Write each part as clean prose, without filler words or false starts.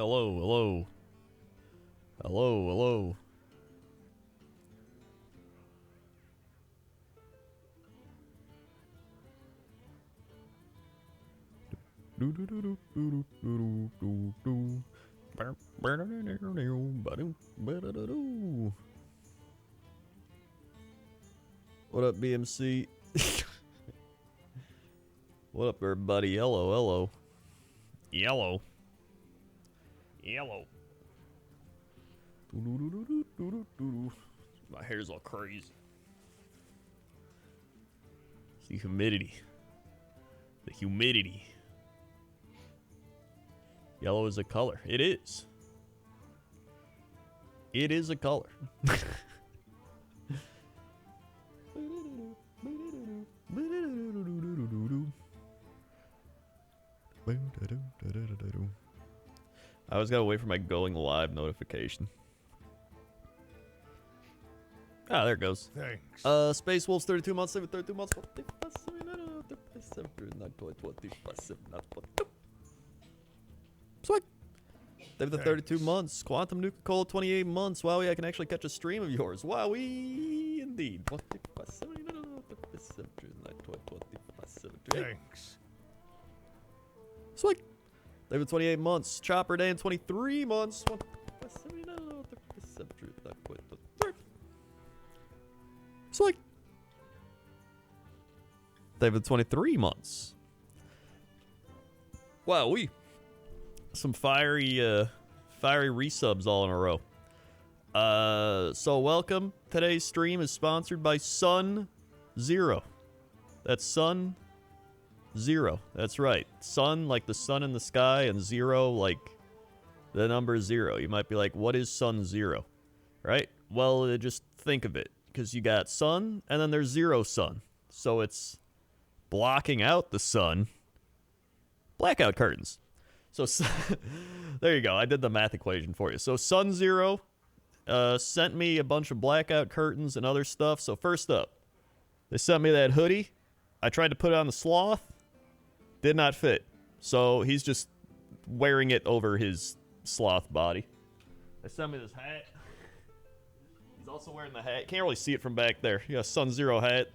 Hello, hello. Hello, hello. What up, BMC? What up, everybody? Hello, hello. Yellow. Yellow. My hair's all crazy. It's the humidity. The humidity. Yellow is a color. It is. It is a color. I always gotta wait for my going live notification. Ah, there it goes. Thanks. Space Wolves 32 months, 32 months. Sweet. David the 32 months. Quantum Nuka-Cola 28 months. Wowie, I can actually catch a stream of yours. Wowie, indeed. Thanks. Sweet. David 28 months. Chopper Day in 23 months. Sweet. David 23 months. Wow, some fiery resubs all in a row. So welcome. Today's stream is sponsored by SunZero. That's SunZero. That's right. Sun like the sun in the sky, and zero like the number zero. You might be like, what is SunZero? Right? Well, just think of it. Because you got sun, and then there's zero sun. So it's blocking out the sun. Blackout curtains. So there you go. I did the math equation for you. So SunZero sent me a bunch of blackout curtains and other stuff. So first up, they sent me that hoodie. I tried to put it on the sloth. Did not fit. So he's just wearing it over his sloth body. They sent me this hat. He's also wearing the hat. Can't really see it from back there. Yeah, SunZero hat.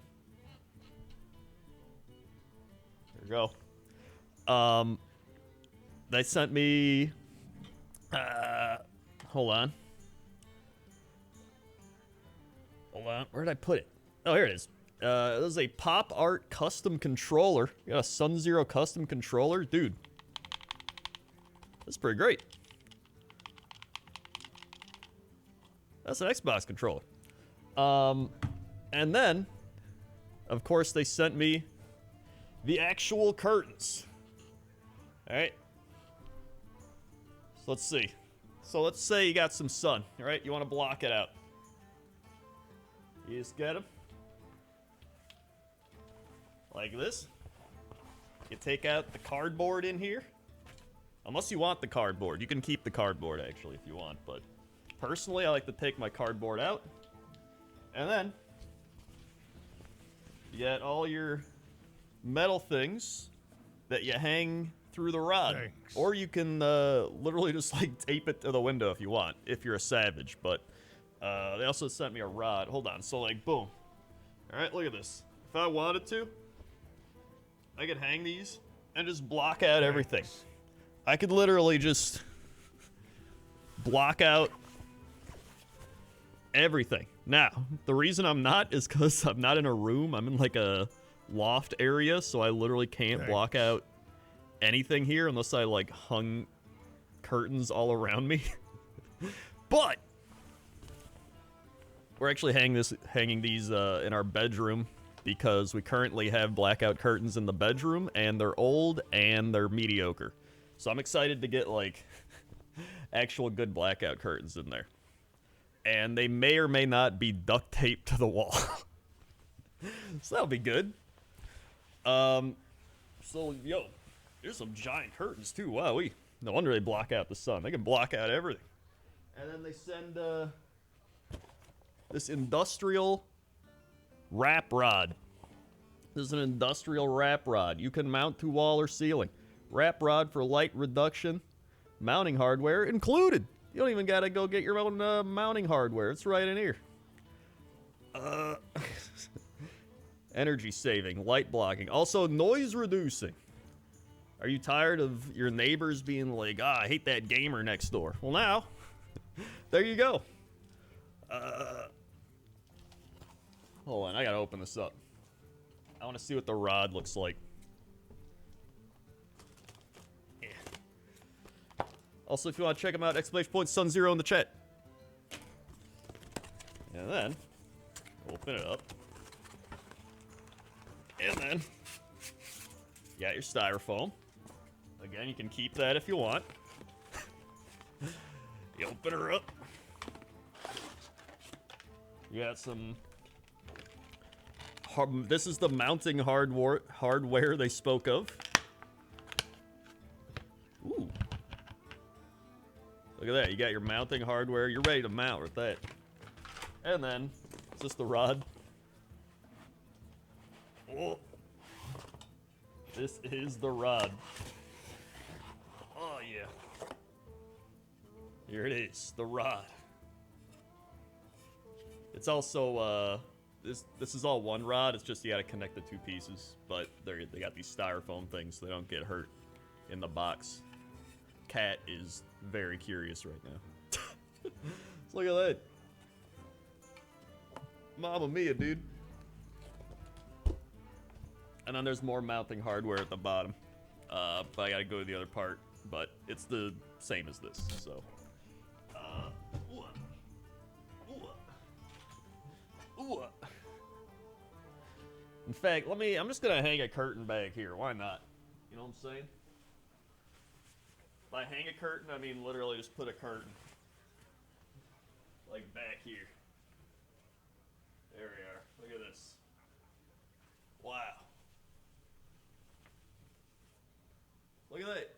There we go. They sent me... hold on. Hold on. Where did I put it? Oh, here it is. This is a pop art custom controller. You got a SunZero custom controller? Dude. That's pretty great. That's an Xbox controller. And then, of course, they sent me the actual curtains. Alright. So let's see. So let's say you got some sun, alright? You want to block it out. You just get them. Like this. You take out the cardboard in here. Unless you want the cardboard. You can keep the cardboard, actually, if you want, but... Personally, I like to take my cardboard out, and then you get all your metal things that you hang through the rod. Thanks. Or you can literally just like tape it to the window if you want, if you're a savage. But they also sent me a rod. Hold on, so like boom. All right, look at this. If I wanted to, I could hang these and just block out everything. I could literally just block out everything. Now, the reason I'm not is because I'm not in a room. I'm in like a loft area, so I literally can't block out anything here unless I like hung curtains all around me. But we're actually hanging these in our bedroom because we currently have blackout curtains in the bedroom, and they're old and they're mediocre. So I'm excited to get like actual good blackout curtains in there. And they may or may not be duct taped to the wall. So that'll be good. So, yo, there's some giant curtains, too. Wow, no wonder they block out the sun. They can block out everything. And then they send this industrial wrap rod. This is an industrial wrap rod. You can mount to wall or ceiling. Wrap rod for light reduction. Mounting hardware included. You don't even gotta go get your own mounting hardware. It's right in here. Energy saving, light blocking, also noise reducing. Are you tired of your neighbors being like, I hate that gamer next door? Well, now, there you go. Hold on, I gotta open this up. I want to see what the rod looks like. Yeah. Also, if you want to check them out, !SunZero in the chat. And then, open it up. And then, you got your styrofoam. Again, you can keep that if you want. You open her up. You got some... This is the mounting hardware they spoke of. Ooh. Look at that. You got your mounting hardware. You're ready to mount with that. And then, is this the rod? Oh. This is the rod. Oh, yeah. Here it is, the rod. It's also, this is all one rod. It's just you gotta connect the two pieces. But they got these styrofoam things so they don't get hurt in the box. Cat is very curious right now. Look at that. Mamma mia, dude. And then there's more mounting hardware at the bottom. But I gotta go to the other part. But it's the same as this, so. In fact, I'm just gonna hang a curtain back here. Why not? You know what I'm saying? By hang a curtain, I mean literally just put a curtain. Like back here. There we are. Look at this. Wow. Look at that.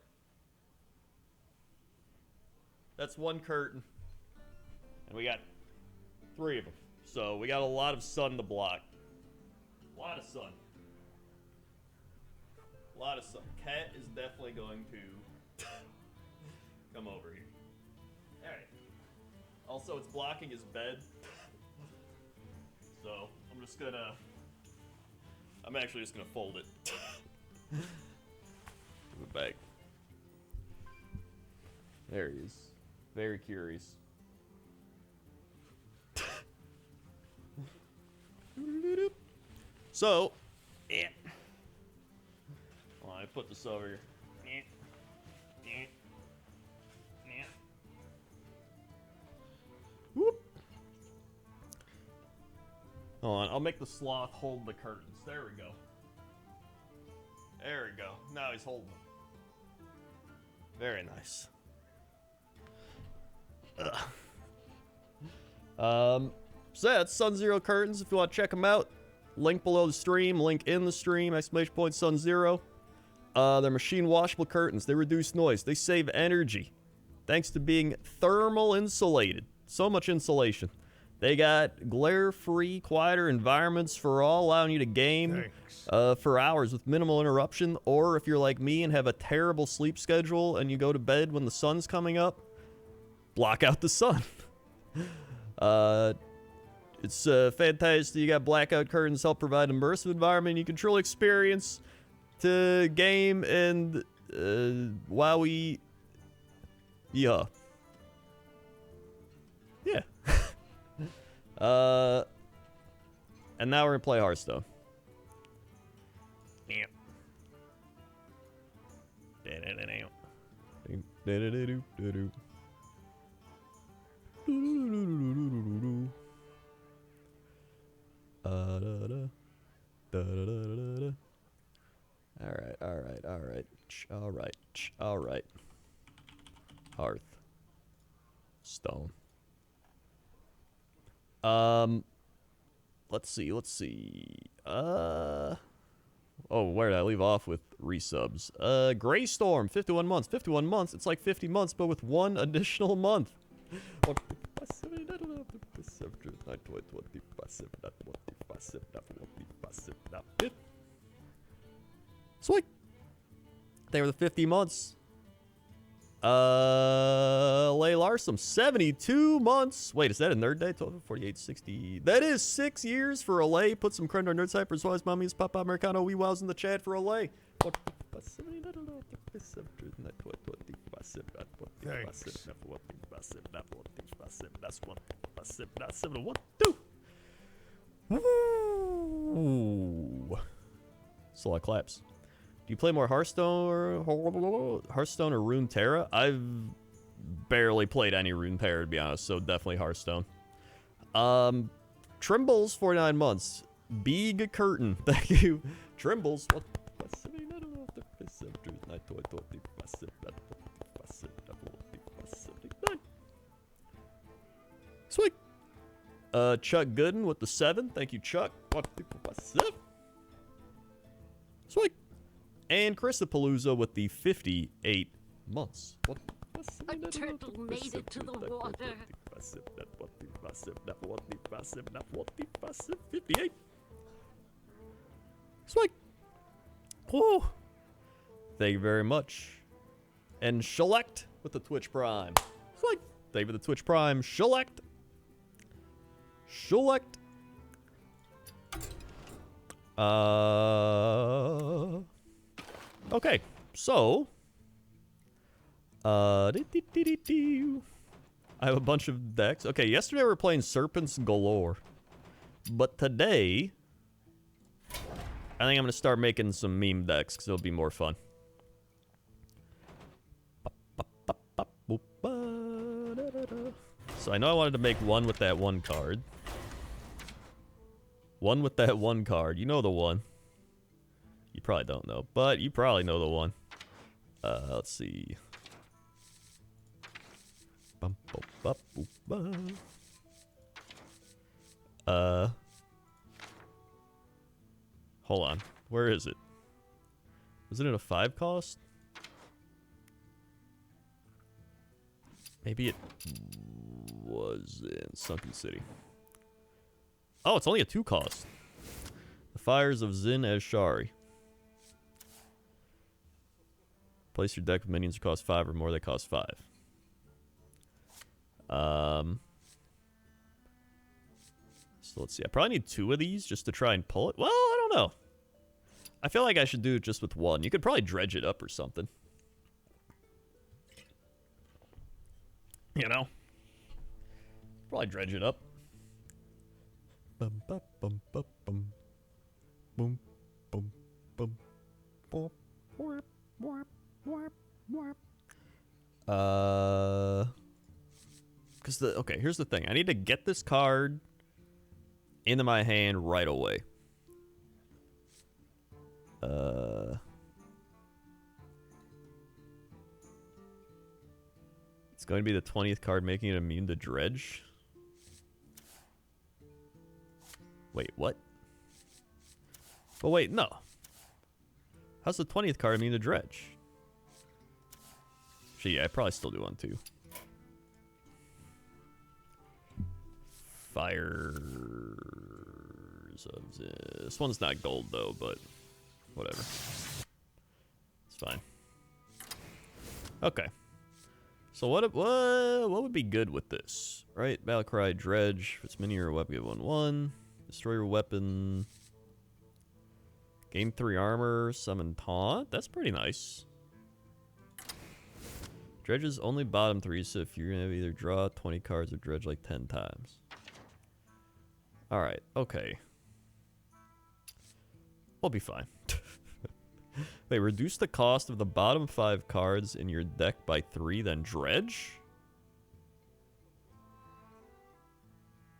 That's one curtain. And we got 3 of them. So we got a lot of sun to block. A lot of sun. A lot of sun. Cat is definitely going to come over here. Alright. Also, it's blocking his bed. So, I'm actually just gonna fold it. Move it back. There he is. Very curious. So, yeah. Well, I put this over here. Whoop. Hold on, I'll make the sloth hold the curtains. There we go. There we go. Now he's holding them. Very nice. So yeah, it's SunZero curtains. If you want to check them out, link below the stream, link in the stream, !SunZero. They're machine washable curtains. They reduce noise. They save energy. Thanks to being thermal insulated. So much insulation. They got glare-free, quieter environments for all, allowing you to game for hours with minimal interruption. Or if you're like me and have a terrible sleep schedule and you go to bed when the sun's coming up, block out the sun. It's fantastic. You got blackout curtains help provide an immersive environment you can truly experience to game and while we... Yeah. Yeah. And now we're gonna play Hearthstone. All right. Hearthstone. Let's see. Oh, where did I leave off with resubs? Greystorm, 51 months. 51 months, it's like 50 months, but with 1 additional month. Sweet. They were the 50 months. Lay Larsum, 72 months. Wait, is that a nerd day? 12, 48, 60. That is 6 years for Lay. Put some Crendor nerd cypher as well as mommies, Papa Americano, wee wows in the chat for Lay. Woo! That's a lot of claps. Do you play more Hearthstone or Runeterra? I've barely played any Runeterra, to be honest, so definitely Hearthstone. Trimbles, 49 months. Big Curtain, thank you. Trimbles, what? Sweet. Chuck Gooden with the 7. Thank you, Chuck. Sweet. And Christopalooza with the 58 months. A turtle made it to the water. 58. Sweet. Whoa. Thank you very much. And Shelect with the Twitch Prime. Sweet. Thank you for the Twitch Prime. Shelect. Okay, so I have a bunch of decks. Okay, yesterday we were playing Serpents Galore, but today I think I'm gonna start making some meme decks because it'll be more fun. So I know I wanted to make one with that one card. One with that one card. You know the one. You probably don't know, but you probably know the one. Let's see. Hold on. Where is it? Was it in a 5 cost? Maybe it was in Sunken City. Oh, it's only a 2 cost. The Fires of Zin Azshari. Place your deck with minions that cost 5 or more that cost 5. So let's see. I probably need 2 of these just to try and pull it. Well, I don't know. I feel like I should do it just with 1. You could probably dredge it up or something. You know? Probably dredge it up. Bum bum bum bum bum. Boom boom boom. Boom. Warp warp warp warp. Cause okay, here's the thing. I need to get this card into my hand right away. It's going to be the 20th card, making it immune to dredge. Wait, what? But wait, no. How's the 20th card immune to dredge? Actually, yeah, I probably still do one too. Fires of this one's not gold though, but whatever. It's fine. Okay. So what would be good with this? Right? Battlecry, dredge. If it's mini or weapon, give 1/1. Destroy your weapon. Gain 3 armor. Summon taunt. That's pretty nice. Dredge's only bottom 3, so if you're gonna either draw 20 cards or dredge like 10 times. Alright, okay. We'll be fine. Wait, reduce the cost of the bottom 5 cards in your deck by 3, then dredge?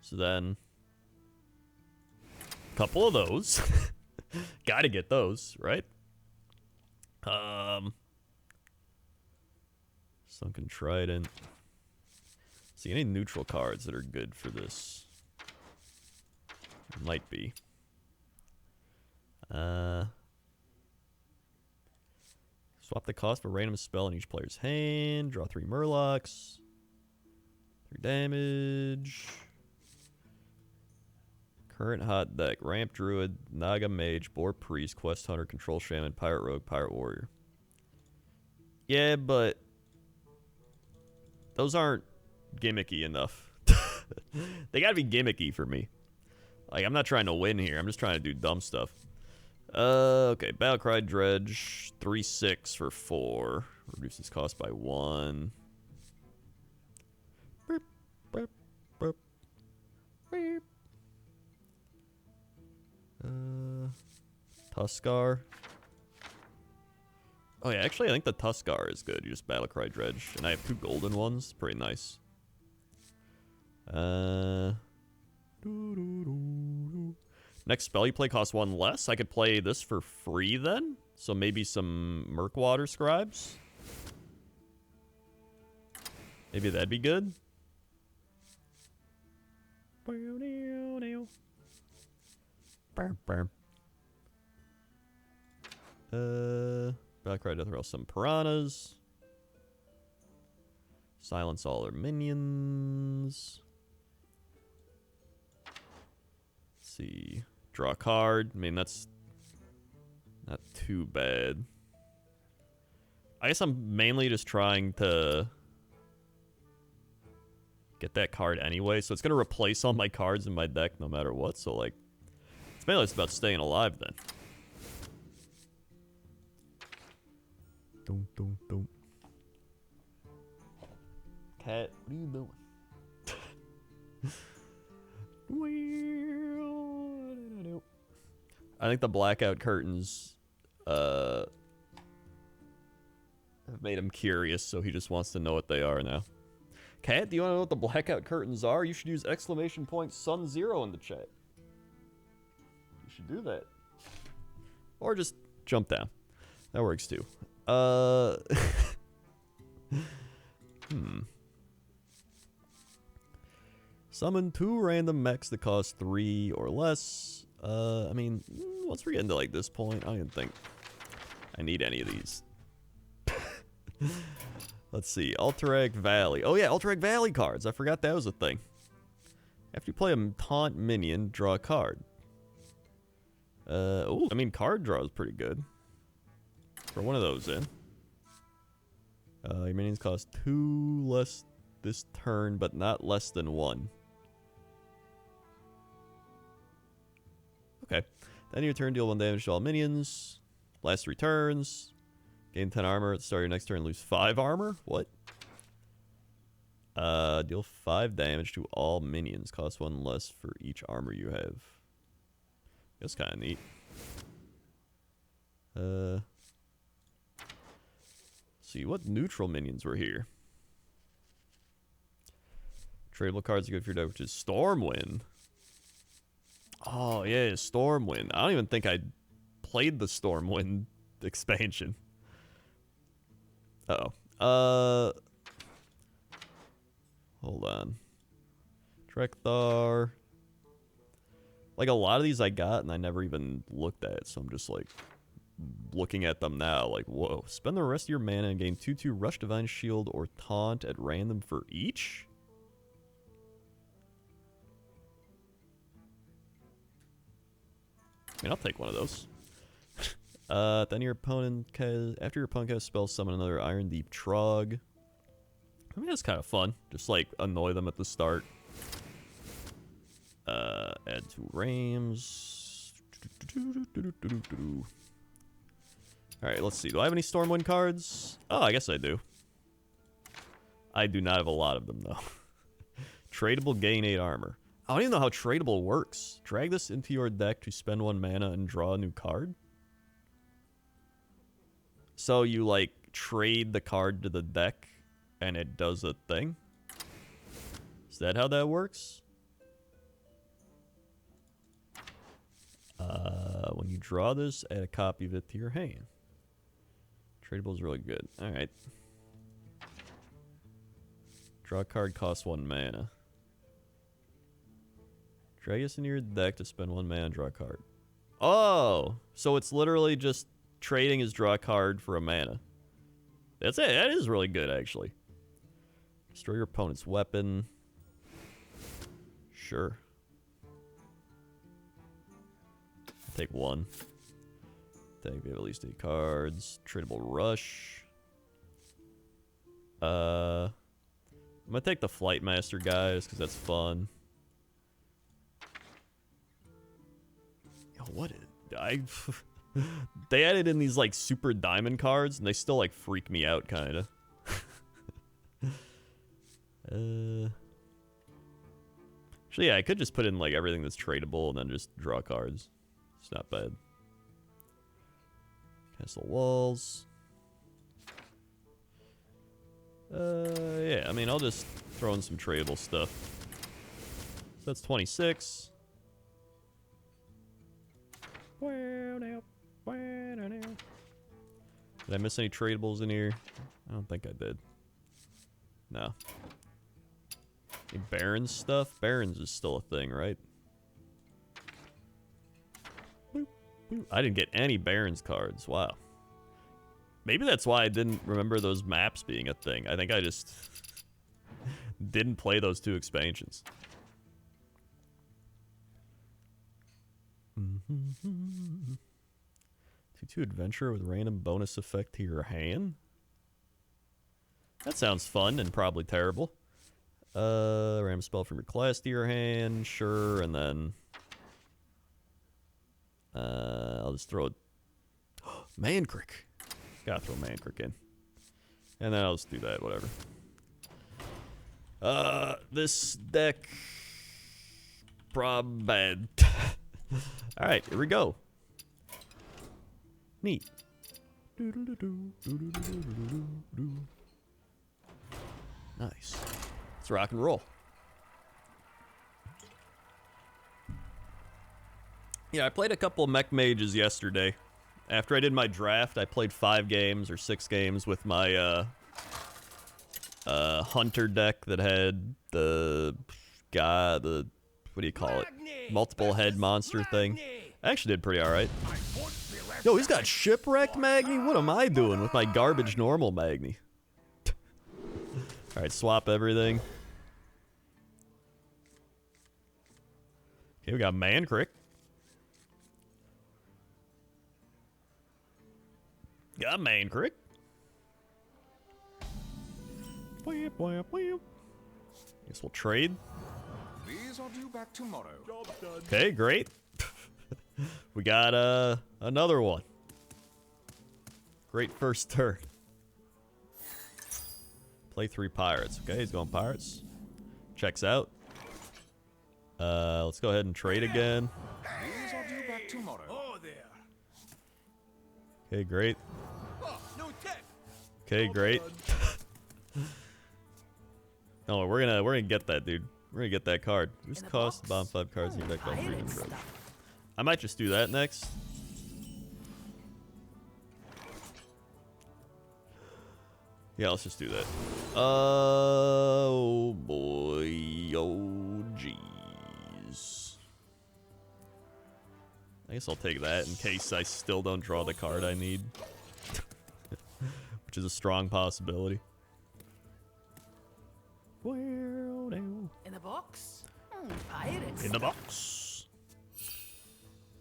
So then... couple of those. Gotta get those, right? Sunken Trident. See, any neutral cards that are good for this? Might be. Swap the cost for a random spell in each player's hand. Draw 3 Murlocs. 3 damage. Current hot deck. Ramp Druid, Naga Mage, Boar Priest, Quest Hunter, Control Shaman, Pirate Rogue, Pirate Warrior. Yeah, but Those aren't gimmicky enough. They gotta be gimmicky for me. Like, I'm not trying to win here. I'm just trying to do dumb stuff. Okay. Battlecry Dredge. 3/6 for 4. Reduces cost by 1. Beep, beep, beep, beep. Tuskar. Oh, yeah. Actually, I think the Tuskar is good. You just Battlecry Dredge. And I have 2 golden ones. Pretty nice. Next spell you play costs 1 less. I could play this for free then. So maybe some Murkwater Scribes. Maybe that'd be good. Battlecry Death Roll some Piranhas. Silence all their minions. Let's see. Draw a card. I mean, that's not too bad. I guess I'm mainly just trying to get that card anyway, so it's going to replace all my cards in my deck no matter what, so, like, it's mainly just about staying alive then. Don't. Cat, what are you doing? I think the blackout curtains have made him curious, so he just wants to know what they are now. Cat, do you want to know what the blackout curtains are? You should use !SunZero in the chat. You should do that. Or just jump down. That works too. Summon 2 random mechs that cost 3 or less. I mean, once we're getting to like this point, I don't even think I need any of these. Let's see. Alterac Valley. Oh yeah, Alterac Valley cards. I forgot that was a thing. After you play a taunt minion, draw a card. Oh, I mean, card draw is pretty good. For one of those in. Your minions cost 2 less this turn, but not less than 1. Okay. Then your turn, deal 1 damage to all minions. Last 3 turns. Gain 10 armor. At the start of your next turn, lose 5 armor? What? Deal 5 damage to all minions. Cost 1 less for each armor you have. That's kind of neat. See, what neutral minions were here? Tradable cards are good for your deck, which is Stormwind. Oh, yeah, Stormwind. I don't even think I played the Stormwind expansion. Uh-oh. Hold on. Trekthar. Like, a lot of these I got and I never even looked at, so I'm just, like, looking at them now. Like, whoa. Spend the rest of your mana and gain 2/2 Rush, Divine Shield, or Taunt at random for each? I mean, I'll take one of those. Then your opponent after your opponent casts spell, summon another Iron Deep Trog. I mean, that's kind of fun. Just like annoy them at the start. Add 2 Rams. Alright, let's see. Do I have any Stormwind cards? Oh, I guess I do. I do not have a lot of them, though. Tradable, gain 8 armor. I don't even know how tradable works. Drag this into your deck to spend 1 mana and draw a new card. So you, like, trade the card to the deck and it does a thing? Is that how that works? When you draw this, add a copy of it to your hand. Tradable is really good. Alright. Draw a card, costs 1 mana. Drag this into your deck to spend 1 mana and draw a card. Oh! So it's literally just trading his draw a card for a mana. That's it. That is really good, actually. Destroy your opponent's weapon. Sure. I'll take 1. Think we have at least 8 cards. Tradable Rush. I'm gonna take the Flight Master guys because that's fun. Yo, what is they added in these like super diamond cards and they still like freak me out kind of. Actually, yeah, I could just put in like everything that's tradable and then just draw cards. It's not bad. Castle walls. Yeah, I mean, I'll just throw in some tradable stuff. So that's 26. Did I miss any tradables in here? I don't think I did. No. Any Barons stuff? Barons is still a thing, right? Boop, boop. I didn't get any Barons cards. Wow. Maybe that's why I didn't remember those maps being a thing. I think I just didn't play those 2 expansions. 2/2 adventure with random bonus effect to your hand? That sounds fun and probably terrible. Random spell from your class to your hand, sure, and then I'll just throw it. Mancrick. Gotta throw Mancrick in. And then I'll just do that, whatever. This deck prob bad. Alright, here we go. Neat. Nice. Let's rock and roll. Yeah, I played a couple of mech mages yesterday. After I did my draft, I played 5 games or 6 games with my hunter deck that had the guy, the what do you call it? Multiple head monster thing. I actually did pretty alright. Yo, he's got shipwrecked Magni? What am I doing with my garbage normal Magni? Alright, swap everything. Okay, we got Mancrick. Got Mancrick. Guess we'll trade. These are due back tomorrow. Okay, great. We got another one. Great first turn. Play 3 pirates. Okay, he's going pirates. Checks out. Let's go ahead and trade again. These are due back tomorrow. Oh, there. Okay, great. Oh, no tech. Okay, great. Oh, we're gonna get that, dude. We're gonna get that card. Who's the cost of bomb 5 cards in your deck by 3 and trade? I might just do that next. Yeah, let's just do that. Oh boy. Oh jeez. I guess I'll take that in case I still don't draw the card I need. Which is a strong possibility. In the box? Pirates. In the box.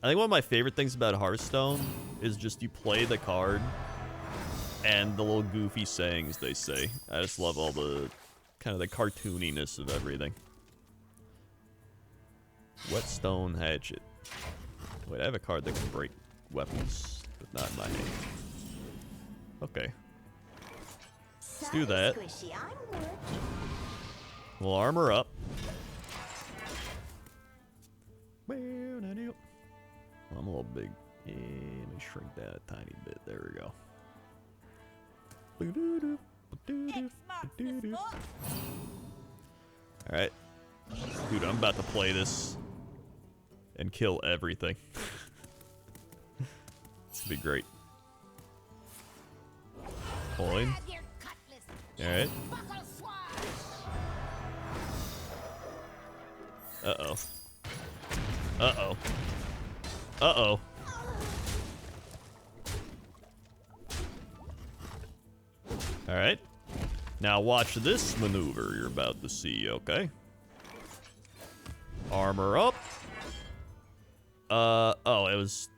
I think one of my favorite things about Hearthstone is just you play the card and the little goofy sayings they say. I just love all the kind of the cartooniness of everything. Whetstone Hatchet. Wait, I have a card that can break weapons, but not in my hand. Okay. Let's do that. We'll armor up. Well, I'm a little big. Yeah, let me shrink that a tiny bit. There we go. Alright. Dude, I'm about to play this and kill everything. It's gonna be great. Coin. Alright. Uh-oh. Uh-oh. Uh-oh. Alright. Now watch this maneuver you're about to see, okay? Armor up. Oh, it was...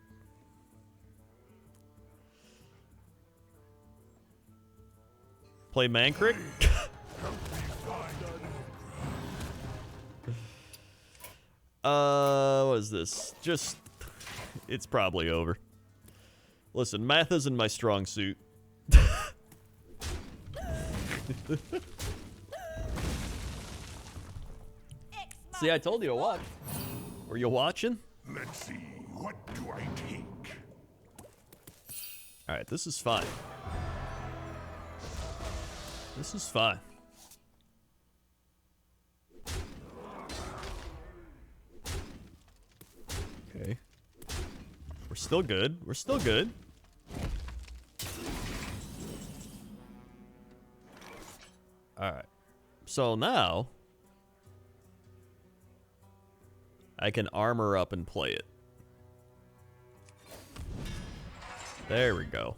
Play Mancrick? What is this? Just, it's probably over. Listen, math isn't my strong suit. See, I told you to watch. Were you watching? Let's see, what do I take? Alright, this is fine. This is fine. Okay. We're still good. We're still good. Alright. So now I can armor up and play it. There we go.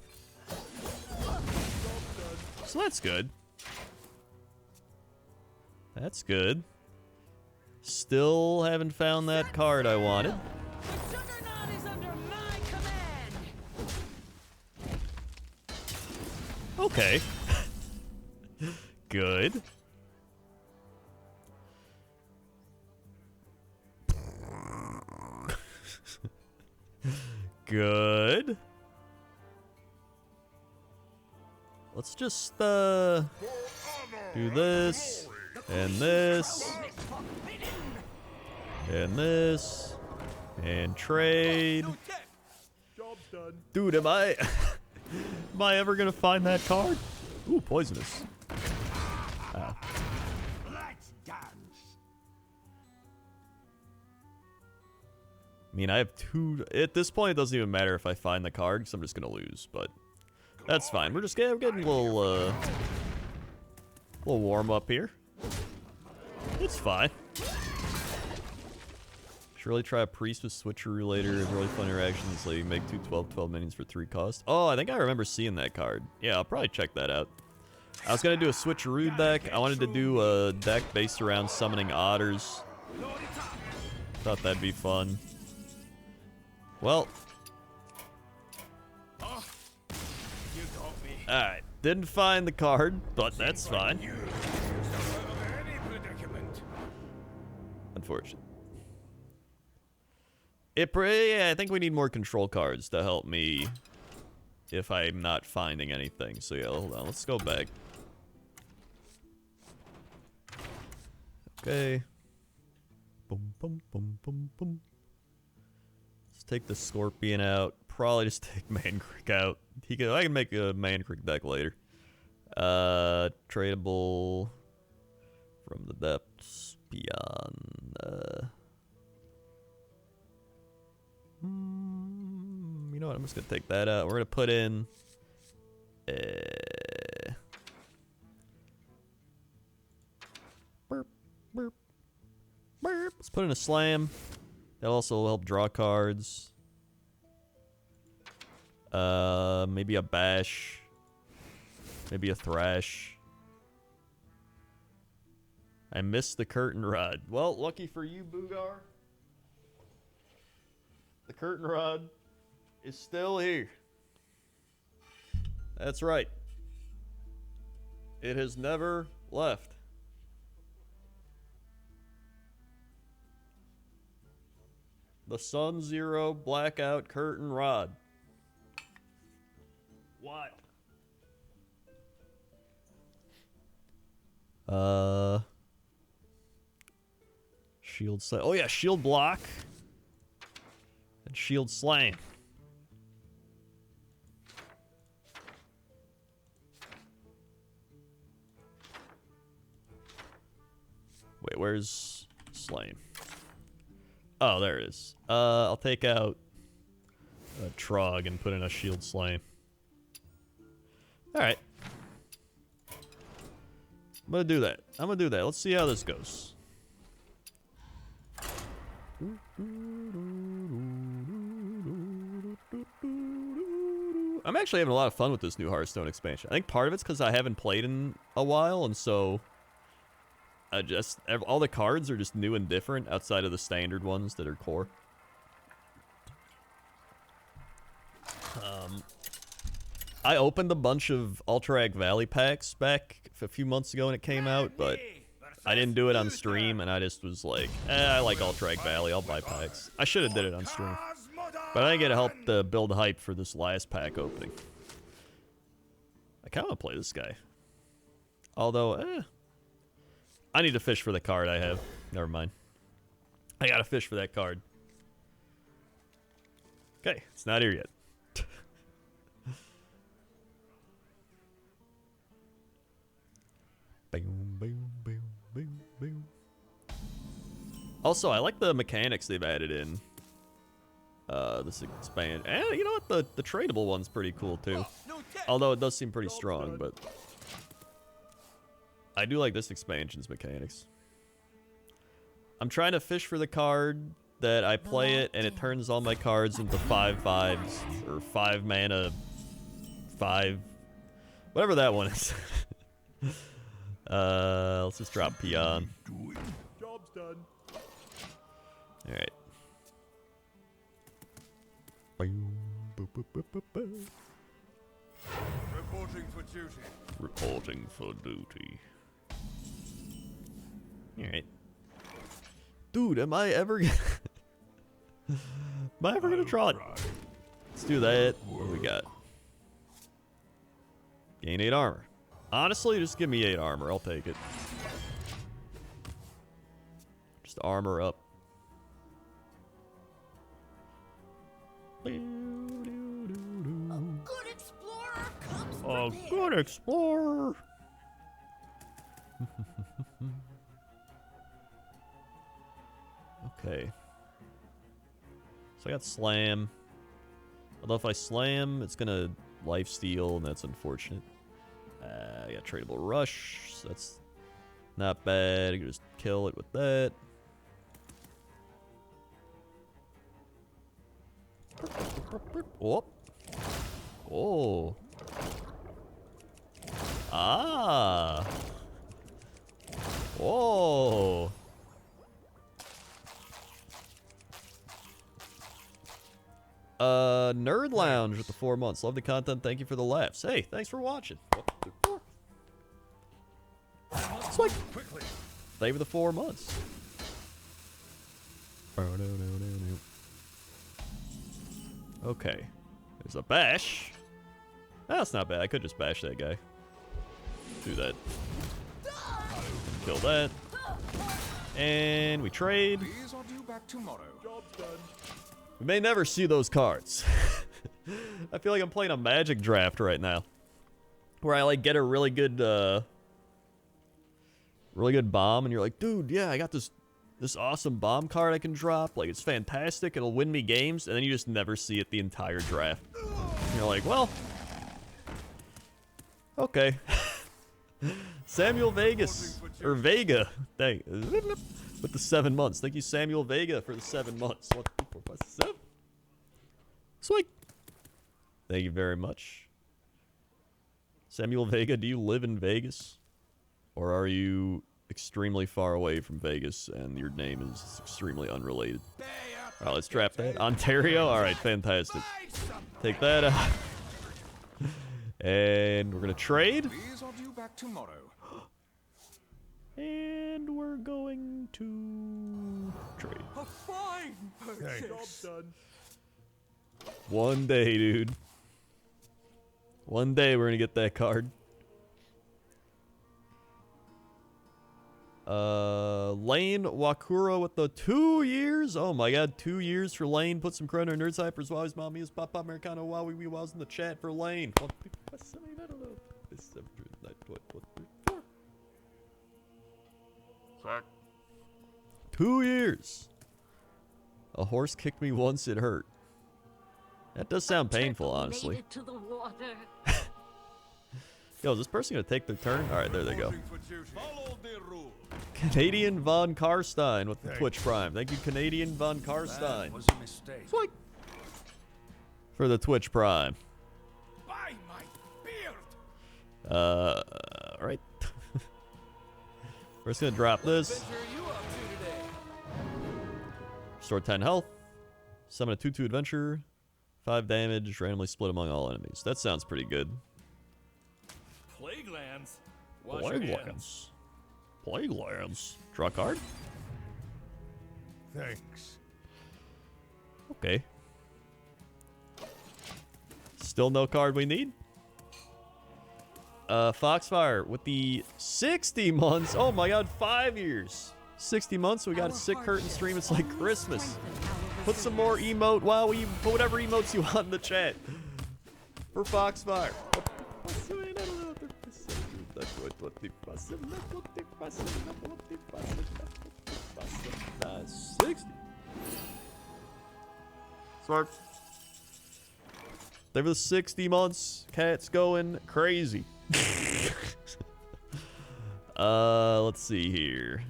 So that's good. That's good. Still haven't found that card I wanted. Juggernaut is under my command. Okay. Good. Good. Let's just do this and this and this and trade. Dude, am I am I ever gonna find that card? Ooh, poisonous. Oh. Let's dance. I mean, I have two. At this point, it doesn't even matter if I find the card, because I'm just gonna lose. But that's fine. We're just getting a little warm up here. It's fine. Should really try a priest with switcheroo later. Really fun interactions. Like make 2 12/12 minions for 3 cost. Oh, I think I remember seeing that card. Yeah, I'll probably check that out. I was gonna do a switcheroo deck. I wanted to do a deck based around summoning otters. Thought that'd be fun. Well. Alright. Didn't find the card, but that's fine. Unfortunate. Yeah, I think we need more control cards to help me if I'm not finding anything. So yeah, hold on. Let's go back. Okay. Boom, boom, boom, boom, boom. Let's take the Scorpion out. Probably just take Mankrik out. I can make a Mankrik deck later. Tradable from the depths beyond. You know what? I'm just gonna take that out. We're gonna put in. Burp, burp, burp. Let's put in a slam. That'll also help draw cards. Maybe a bash. Maybe a thrash. I missed the curtain rod. Well, lucky for you, Boogar. The curtain rod is still here. That's right. It has never left. The SunZero blackout curtain rod. What? Shield slam. Oh yeah, shield block. And shield slam. Wait, where's slam? Oh, there it is. I'll take out a Trog and put in a shield slam. Alright. I'm gonna do that. Let's see how this goes. I'm actually having a lot of fun with this new Hearthstone expansion. I think part of it's because I haven't played in a while, and so all the cards are just new and different outside of the standard ones that are core. I opened a bunch of Ultrag Valley packs back a few months ago when it came out, but I didn't do it on stream, and I just was like, I like Alterac Valley, I'll buy packs. I should have did it on stream. But I didn't get to help build hype for this last pack opening. I kind of want to play this guy. Although, I need to fish for the card I have. Never mind. I gotta fish for that card. Okay, it's not here yet. Boom, boom, boom, boom, boom. Also, I like the mechanics they've added in this expand. And you know what? The tradable one's pretty cool too. Although it does seem pretty strong, but I do like this expansion's mechanics. I'm trying to fish for the card that I play it and it turns all my cards into 5/5s or 5 mana 5 whatever that one is. Let's just drop Peon. Job's done. Alright. Reporting for duty. Reporting for duty. Alright. Dude, am I ever gonna... am I ever gonna draw it? Let's do that. What do we got? Gain 8 armor. Honestly, just give me 8 armor. I'll take it. Just armor up. Good explorer comes Oh, prepared. good explorer. Okay. So I got slam. Although if I slam, it's gonna lifesteal, and that's unfortunate. I got tradable rush, so that's not bad. I can just kill it with that. Oh. Oh. Ah. Oh. Nerd Lounge with the 4 months. Love the content. Thank you for the laughs. Hey, thanks for watching. It's like thank you for the 4 months. Okay. There's a bash. That's not bad. I could just bash that guy. Do that. Kill that. And we trade. These are due back tomorrow. Job's done. We may never see those cards. I feel like I'm playing a Magic draft right now, where I like get a really good bomb, and you're like, dude, yeah, I got this awesome bomb card I can drop. Like, it's fantastic. It'll win me games, and then you just never see it the entire draft. And you're like, well, okay. Samuel Vegas or Vega, thank with the 7 months. Thank you, Samuel Vega, for the 7 months. 1, 2, 4, 5, 6, 7. Sweet. Thank you very much. Samuel Vega, do you live in Vegas? Or are you extremely far away from Vegas and your name is extremely unrelated? Alright, let's trap that. Ontario? Alright, fantastic. Take that out. And we're gonna trade. These are due back tomorrow. And we're going to trade. A fine purchase. Job's done. One day, dude. One day we're gonna get that card. Lane Wakura with the 2 years. Oh my god, 2 years for Lane. Put some Crendor Nerd Cyphers, Wowies, Mommies, Pop Pop Americano, Wowie, Wee Wows in the chat for Lane. 1, 2, 5, 7, 8, I don't know. 7, 9, 12, 13, 4. 2 years. A horse kicked me once, it hurt. That does sound painful, honestly. Made it to the water. Yo, is this person gonna take their turn? Alright, there they go. Reporting for duty. Follow the rules. Canadian Von Karstein with the Twitch Prime. Thank you, Canadian Von That Karstein. was a mistake. Sweet. For the Twitch Prime. By my beard. Alright. We're just gonna drop this. Restore 10 health. Summon a 2/2 adventure. 5 damage, randomly split among all enemies. That sounds pretty good. Plague lands. Plague lands. Plaguelands. Draw a card? Thanks. Okay. Still no card we need? Foxfire with the 60 months. Oh my god, 5 years. 60 months, we got a sick curtain stream. It's like Christmas. Put some more emote. Wow, put whatever emotes you want in the chat. For Foxfire. 60. Smart. They were the 60 months. Cat's going crazy. Let's see here.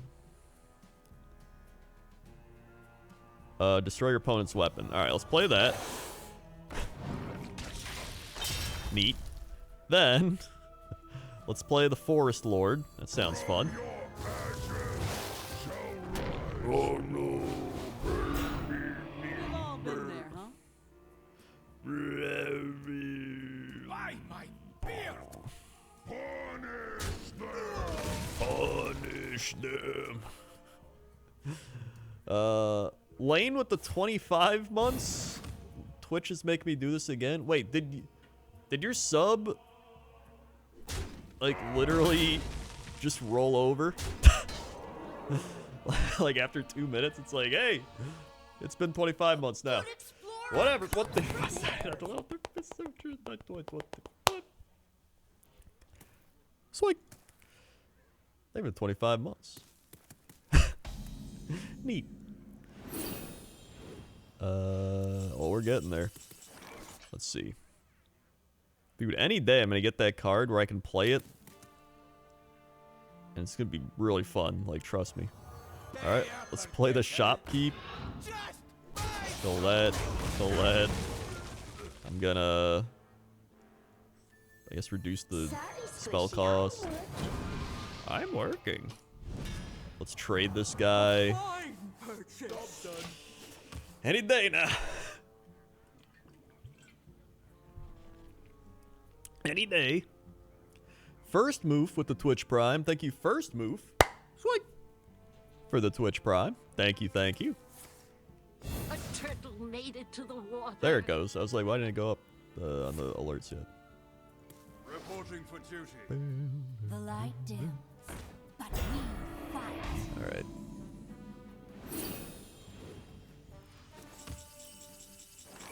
Destroy your opponent's weapon. Alright, let's play that. Neat. Then, let's play the Forest Lord. That sounds fun. Oh no. We've all been there, huh? Buy my beer. Punish them. Lane with the 25 months. Twitch is making me do this again. Wait, did your sub like literally just roll over? Like after 2 minutes, it's like, hey, it's been 25 months now. Whatever. What the? It's like they've been 25 months. Neat. Well, we're getting there. Let's see. Dude, any day I'm gonna get that card where I can play it. And it's gonna be really fun, like, trust me. Alright, let's play the shopkeep. Kill that. Kill that. I'm gonna, I guess, reduce the spell cost. I'm working. Let's trade this guy. Fine purchase. Any day now. Any day. First move with the Twitch Prime. Thank you, First Move. Sweet. For the Twitch Prime. Thank you, thank you. A turtle made it to the water. There it goes. I was like, why didn't it go up on the alerts yet? Reporting for duty. The light dims, but we fight. Alright.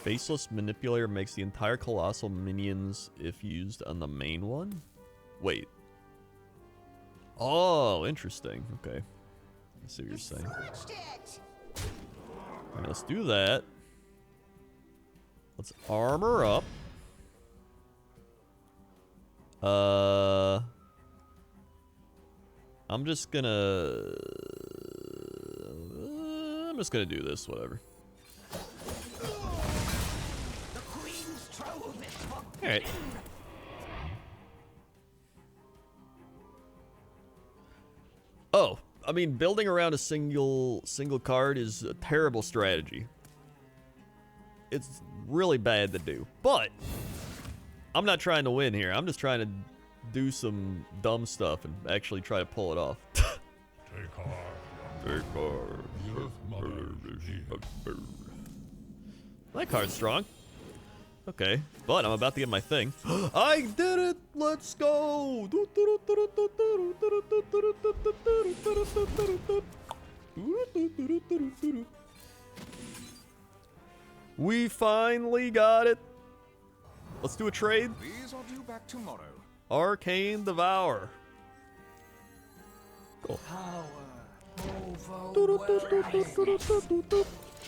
Faceless Manipulator makes the entire colossal minions if used on the main one? Wait. Oh, interesting. Okay. I see what you're saying. Alright, let's do that. Let's armor up. I'm just gonna do this, whatever. Alright. Oh, I mean, building around a single card is a terrible strategy. It's really bad to do. But I'm not trying to win here. I'm just trying to do some dumb stuff and actually try to pull it off. Take heart. Take heart. Your mother is here. That card's strong. Okay, but I'm about to get my thing. I did it! Let's go! We finally got it. Let's do a trade. These are due back tomorrow. Arcane Devour. Cool.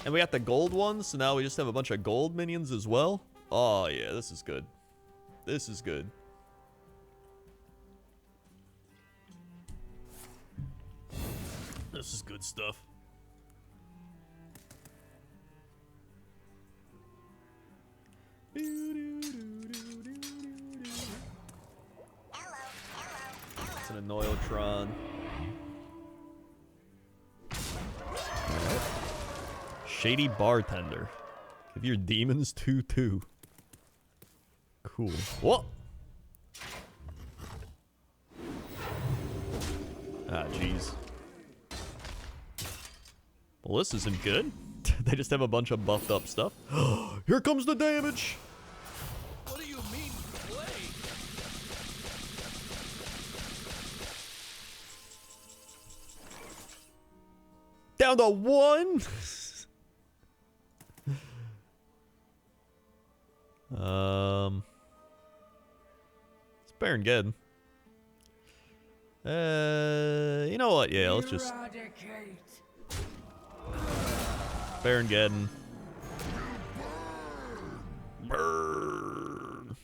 And we got the gold ones, so now we just have a bunch of gold minions as well. Oh yeah, this is good. This is good. This is good stuff. It's an Annoyotron. Shady Bartender. Give your demons 2/2. Cool. What? Ah, jeez. Well, this isn't good. They just have a bunch of buffed up stuff. Here comes the damage! What do you mean, play? Down to 1! It's Baron Geddon. You know what? Yeah, let's just Baron Geddon. Burn.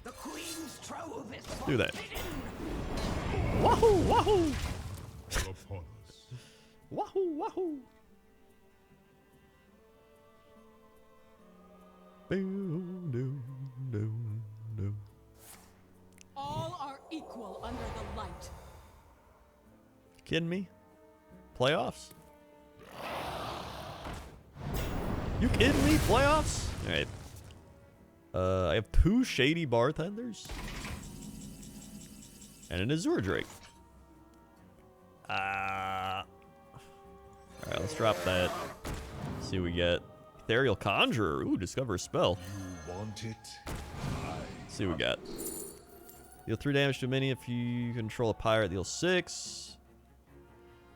The Queen's trove is Do that. Wahoo! Wahoo! Upon us. Wahoo! Wahoo! Boom, doom, doom, doom. All are equal under the light. Kidding me? Playoffs? You kidding me? Playoffs? Alright. I have 2 shady bartenders. And an Azure Drake. Alright, let's drop that. See what we get. Ethereal Conjurer. Ooh, discover a spell. You want it? See what we got. Deal 3 damage to a minion if you control a pirate. Deal 6.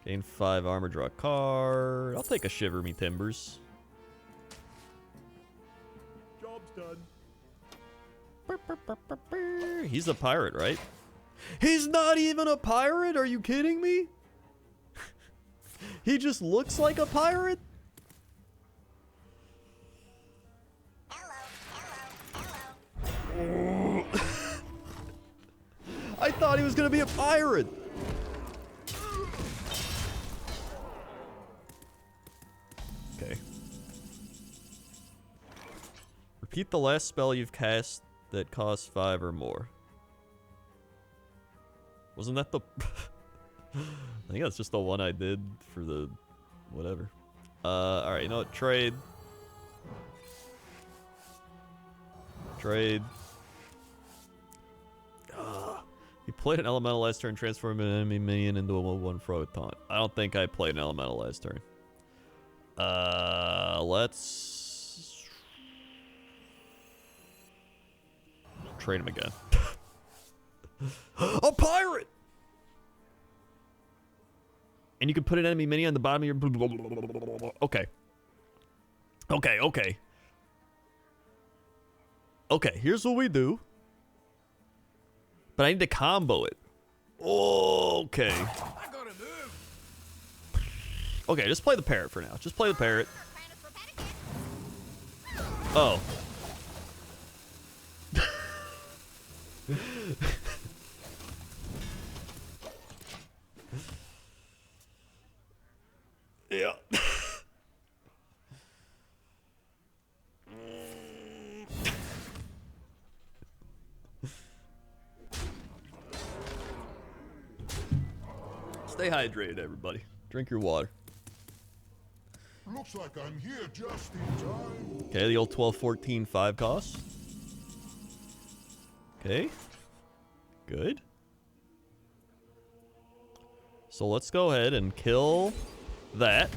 Gain 5 armor, draw a card. I'll take a Shiver Me Timbers. Job's done. He's a pirate, right? He's not even a pirate? Are you kidding me? He just looks like a pirate? I thought he was gonna be a pirate. Okay. Repeat the last spell you've cast that costs 5 or more. Wasn't that the... I think that's just the one I did for the... whatever. Alright, you know what? Trade. Trade. He played an elemental last turn, transforming an enemy minion into a 1/1 throw taunt. I don't think I played an elemental last turn. Let's trade him again. A pirate! And you can put an enemy minion on the bottom of your... Okay. Okay, okay. Okay, here's what we do. But I need to combo it. Okay. I gotta move. Okay, just play the parrot for now. Just play the parrot. Oh. Yeah. Stay hydrated, everybody. Drink your water. Looks like I'm here just in time. Okay, the old 12, 14, 5 cost. Okay. Good. So let's go ahead and kill that.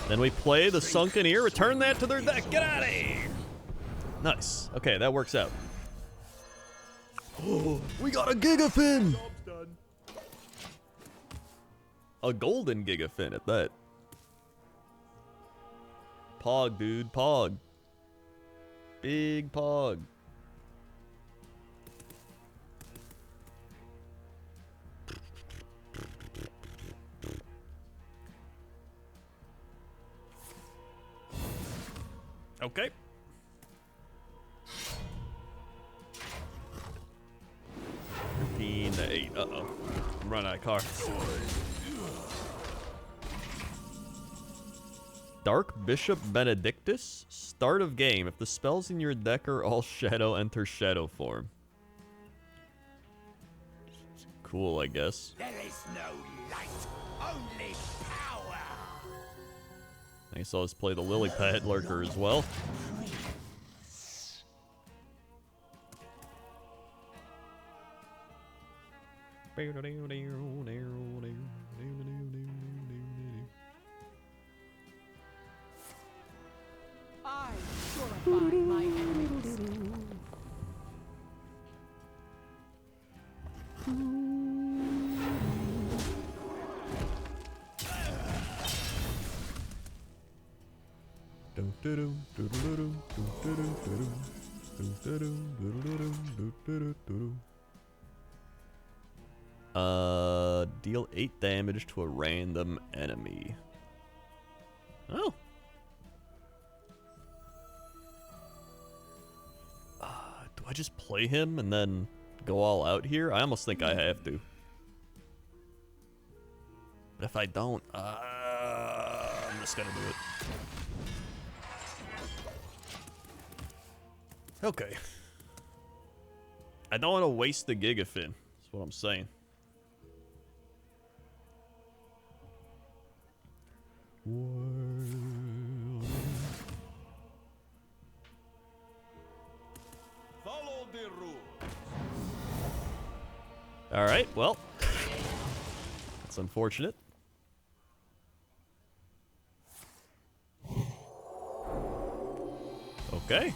Then we play the Sunken Ear, return that to their deck. Get out of here! Nice. Okay, that works out. Oh, we got a Gigafin! A golden Gigafin at that. Pog, dude. Pog. Big Pog. Okay. 13 to 8. Uh-oh. I'm running out of cards. Dark Bishop Benedictus. Start of game. If the spells in your deck are all shadow, enter shadow form. Cool, I guess. There is no light, only power. I guess I'll just play the Lily Pad Lurker as well. I purify my enemies. Deal 8 damage to a random enemy. Oh. Do I just play him and then go all out here? I almost think I have to. But if I don't, I'm just gonna do it. Okay. I don't want to waste the Gigafin. That's what I'm saying. Follow the rules. All right, well. That's unfortunate. Okay.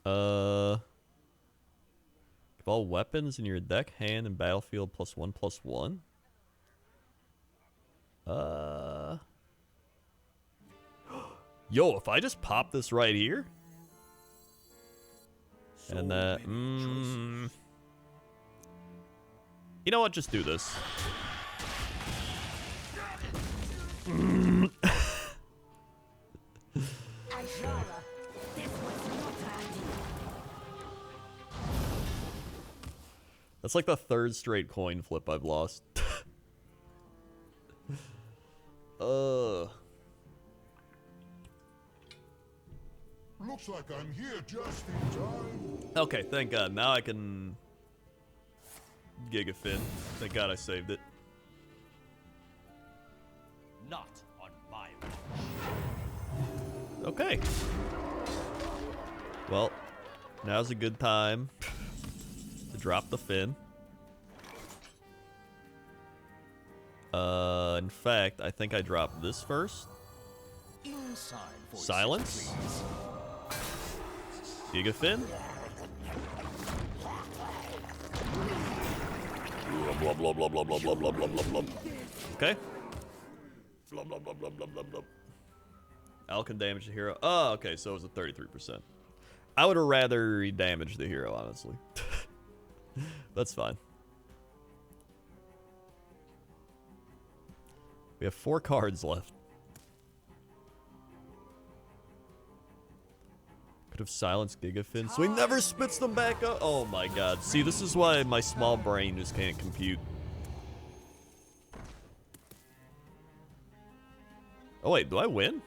Give all weapons in your deck, hand, and battlefield +1/+1. Yo, if I just pop this right here, and you know what? Just do this. That's like the 3rd straight coin flip I've lost. Looks like I'm here just in time. Okay, thank God. Now I can Gigafin. Thank God I saved it. Not on my watch. Okay. Well, now's a good time to drop the fin. In fact, I think I dropped this first. Inside voices, Silence. please. Gigafin. Blah blah blah blah blah blah blah blah blah blah. Okay. Blah blah blah blah blah blah blah. Alchem damage the hero. Oh, okay, so it was a 33%. I would have rather damaged the hero, honestly. That's fine. We have 4 cards left. Could have silenced Gigafin, so he never spits them back up. Oh my god. See, this is why my small brain just can't compute. Oh wait, do I win?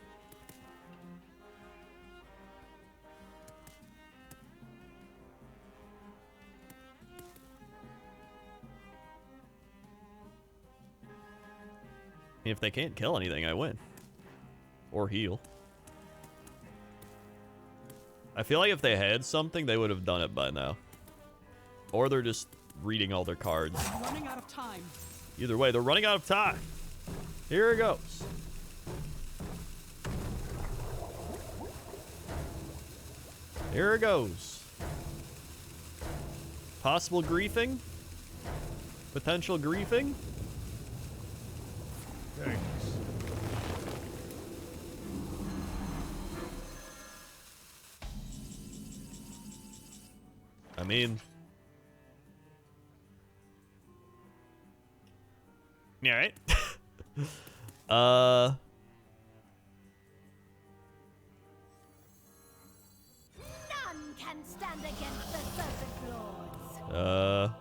If they can't kill anything, I win. Or heal. I feel like if they had something, they would have done it by now. Or they're just reading all their cards. I'm running out of time. Either way, they're running out of time. Here it goes. Here it goes. Possible griefing? Potential griefing? Thanks. I mean... Yeah, right? None can stand against the Serpent Lords.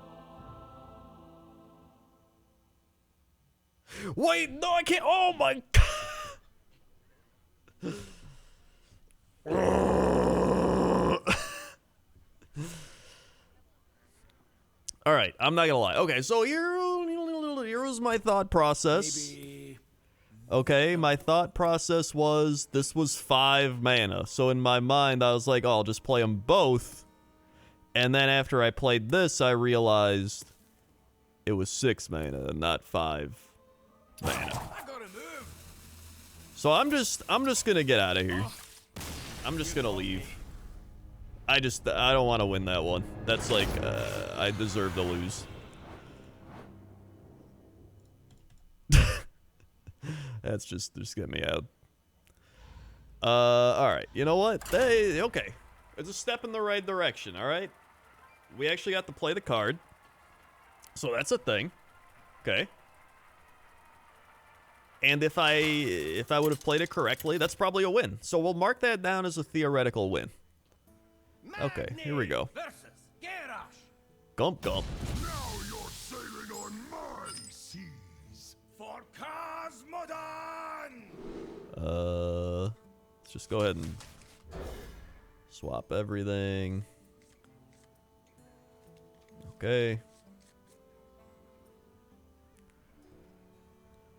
Wait, no, I can't. Oh my god. All right, I'm not gonna lie. Okay, so here's my thought process. Maybe. Okay, my thought process was this was 5 mana. So in my mind, I was like, oh, I'll just play them both. And then after I played this, I realized it was 6 mana, not 5 mana. So I'm just gonna get out of here. I'm just gonna leave. I don't want to win that one. That's like, I deserve to lose. That's just get me out. Alright, you know what? Okay. It's a step in the right direction, alright? We actually got to play the card. So that's a thing. Okay. And if I would have played it correctly, that's probably a win. So we'll mark that down as a theoretical win. Okay, here we go. Gump gump. Now you're sailing on my seas. For Cosmodon! Let's just go ahead and swap everything. Okay.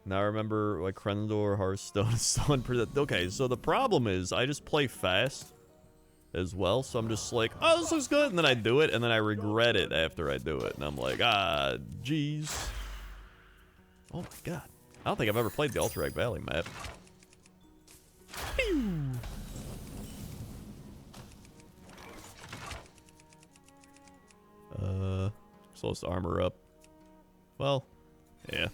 Now remember, like, Crendor, Hearthstone, is so unpredictable. Okay, so the problem is I just play fast as well, so I'm just like, oh, this looks good, and then I do it, and then I regret it after I do it, and I'm like, ah, jeez. Oh my god. I don't think I've ever played the Alterac Valley map. Pew! Supposed to armor up. Well, yeah.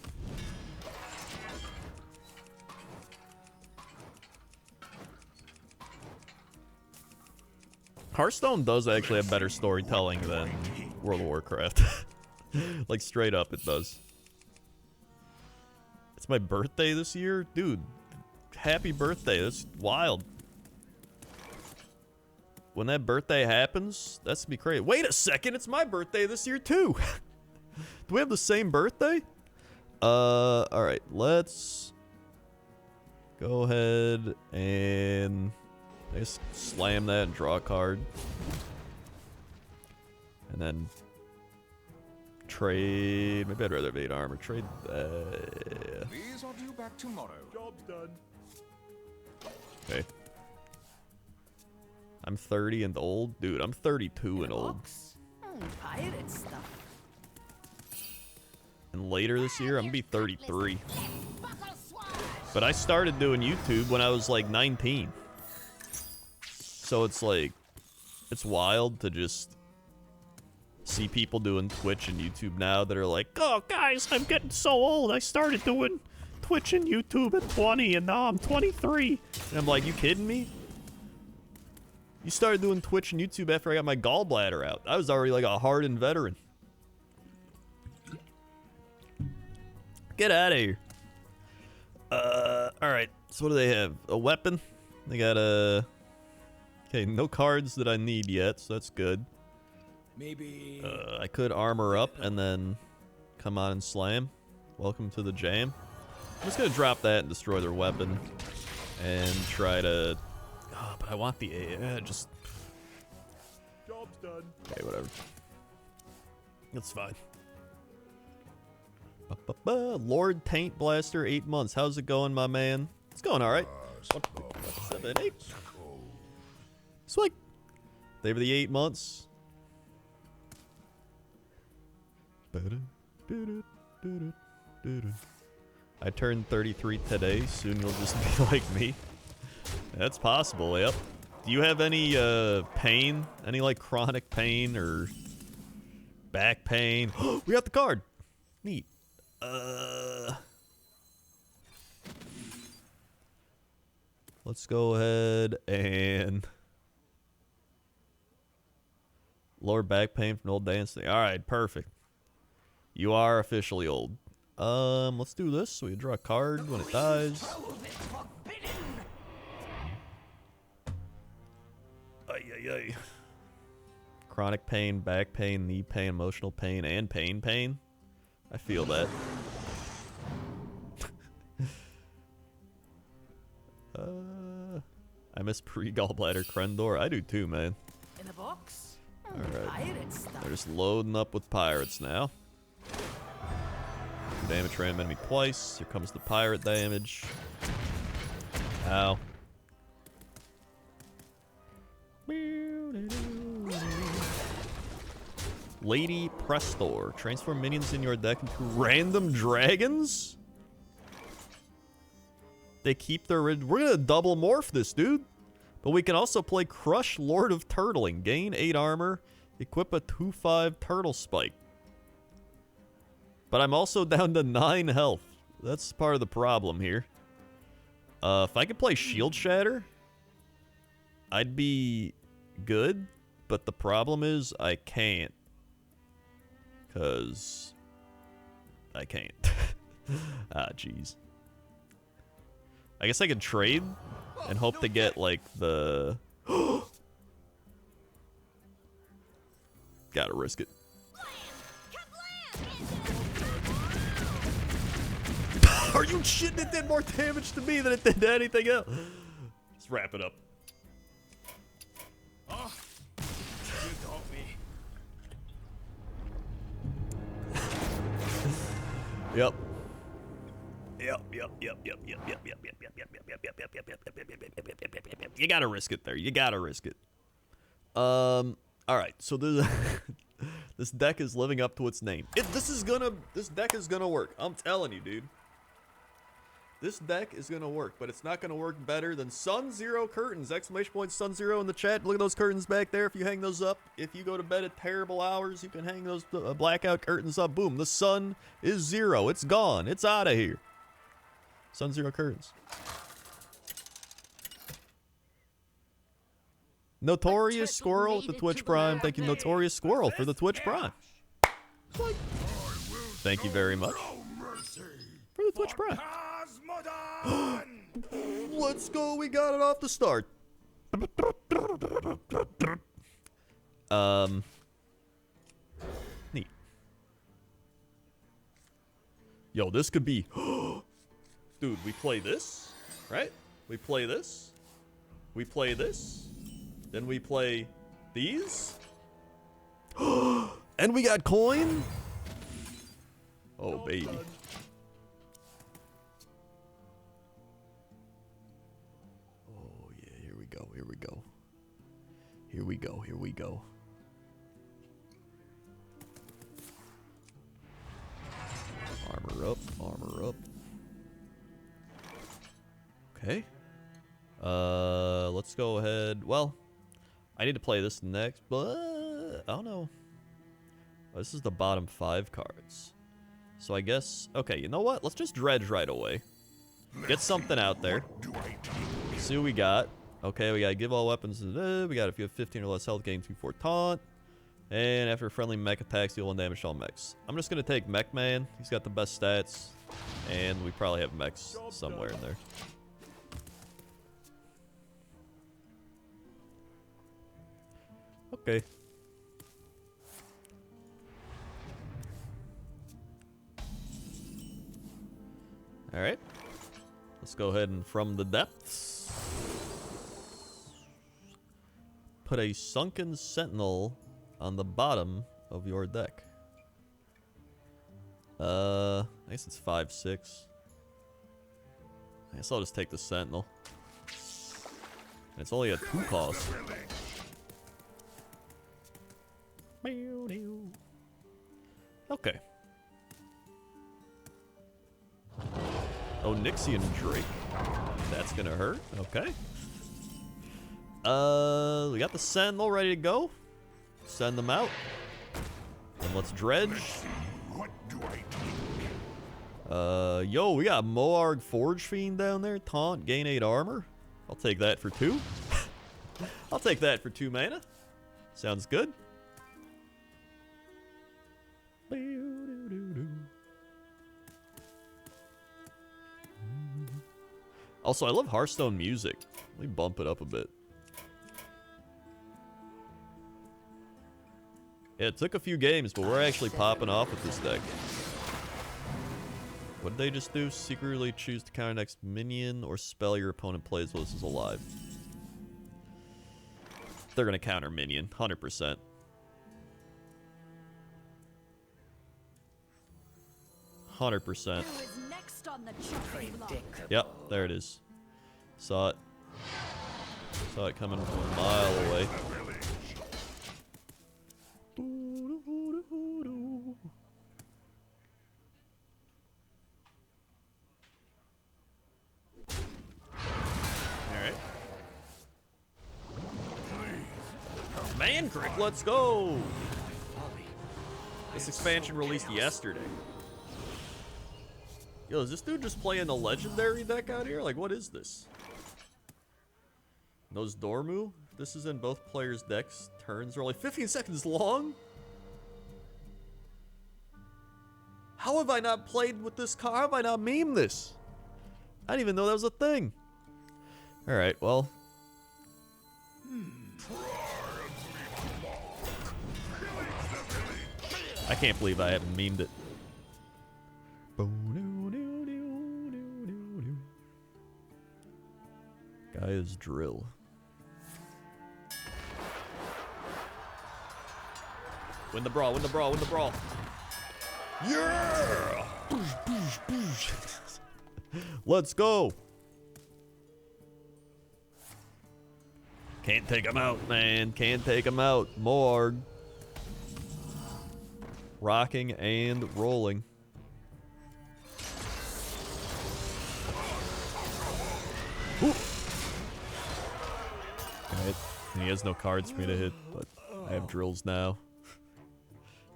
Hearthstone does actually have better storytelling than World of Warcraft. Like, straight up, it does. It's my birthday this year? Dude, happy birthday. That's wild. When that birthday happens, that's gonna be crazy. Wait a second, it's my birthday this year, too! Do we have the same birthday? Alright, let's go ahead and just slam that and draw a card. And then trade. Maybe I'd rather have 8 armor. Trade that. These are due back tomorrow. Job's done. Okay. I'm 30 and old? Dude, I'm 32 and old. Pirate stuff. And later this year, I'm gonna be 33. But I started doing YouTube when I was like 19. So it's like, it's wild to just see people doing Twitch and YouTube now that are like, oh guys, I'm getting so old. I started doing Twitch and YouTube at 20 and now I'm 23. And I'm like, you kidding me? You started doing Twitch and YouTube after I got my gallbladder out. I was already like a hardened veteran. Get out of here. Alright. So what do they have? A weapon? They got a... Okay, no cards that I need yet, so that's good. Maybe... I could armor up and then come on and slam. Welcome to the jam. I'm just gonna drop that and destroy their weapon. And try to... Oh, but I want the... just... Job's done. Okay, whatever. That's fine. Lord Taint Blaster, 8 months. How's it going, my man? It's going alright. 7, 8. Sweet. They were the 8 months. I turned 33 today. Soon you'll just be like me. That's possible, yep. Do you have any pain? Any like chronic pain or back pain? We got the card. Neat. Let's go ahead and lower back pain from old dancing. All right, perfect. You are officially old. Let's do this. So we draw a card when it dies. Ay, ay, ay. Chronic pain, back pain, knee pain, emotional pain, and pain. I feel that. I miss pre-gallbladder Crendor. I do too, man. In a box? Alright. Pirate stuff. They're just loading up with pirates now. Damage random enemy twice. Here comes the pirate damage. Ow. Lady Prestor. Transform minions in your deck into random dragons? They keep their... We're gonna double morph this, dude. But we can also play Crush Lord of Turtling. Gain 8 armor. Equip a 2/5 turtle spike. But I'm also down to 9 health. That's part of the problem here. If I could play Shield Shatter, I'd be good. But the problem is I can't. Because I can't. Ah, jeez. I guess I could trade and hope to get, like, the... Gotta risk it. Are you shitting? It did more damage to me than it did to anything else. Let's wrap it up. Oh, you got me. Yep. You gotta risk it there. You gotta risk it. All right. So this deck is living up to its name. This deck is gonna work. I'm telling you, dude. This deck is gonna work, but it's not gonna work better than SunZero curtains! Exclamation point SunZero in the chat. Look at those curtains back there. If you hang those up, if you go to bed at terrible hours, you can hang those blackout curtains up. Boom. The sun is zero. It's gone. It's out of here. SunZero curtains. Notorious Squirrel with the Twitch Prime. Thank you, Notorious Squirrel, for the Twitch Prime. Thank you very much for the Twitch Prime. Let's go. We got it off the start. Neat. Yo, this could be... Dude, we play this, right? We play this. We play this. Then we play these. And we got coin. Oh, baby. Oh, yeah. Here we go. Here we go. Here we go. Here we go. Armor up. Armor up. Okay. Let's go ahead. Well, I need to play this next, but I don't know. Oh, this is the bottom 5 cards. So I guess, okay, you know what? Let's just dredge right away. Get something out there. See what we got. Okay, we gotta give all weapons. We got if you have 15 or less health, gain 2/4 taunt. And after friendly mech attacks, deal 1 damage to all mechs. I'm just gonna take Mech Man. He's got the best stats. And we probably have mechs somewhere in there. Okay. Alright. Let's go ahead and from the depths put a Sunken Sentinel on the bottom of your deck. I guess it's 5/6. I guess I'll just take the Sentinel. And it's only a 2 cost. Okay. Oh, Nixian Drake. That's gonna hurt. Okay. We got the Sentinel ready to go. Send them out. And let's dredge. What do I do? Yo, we got Moarg Forge Fiend down there. Taunt, gain 8 armor. I'll take that for 2. I'll take that for 2 mana. Sounds good. Also, I love Hearthstone music. Let me bump it up a bit. Yeah, it took a few games, but we're actually popping off with this deck. What did they just do? Secretly choose to counter next minion or spell your opponent plays while this is alive. They're gonna counter minion, 100%. 100%. Yep, there it is. Saw it. Saw it coming from a mile away. Fan crick, let's go! This expansion released yesterday. Yo, is this dude just playing a legendary deck out here? Like, what is this? Those Dormu? This is in both players' decks. Turns are only 15 seconds long? How have I not played with this card? How have I not memed this? I didn't even know that was a thing. Alright, well. I can't believe I haven't memed it. Guy's drill. Win the brawl, win the brawl, win the brawl. Yeah! Boosh, boosh, boosh. Let's go. Can't take him out, man. Can't take him out. Morg. Rocking and rolling. Ooh. Alright. He has no cards for me to hit, but I have drills now.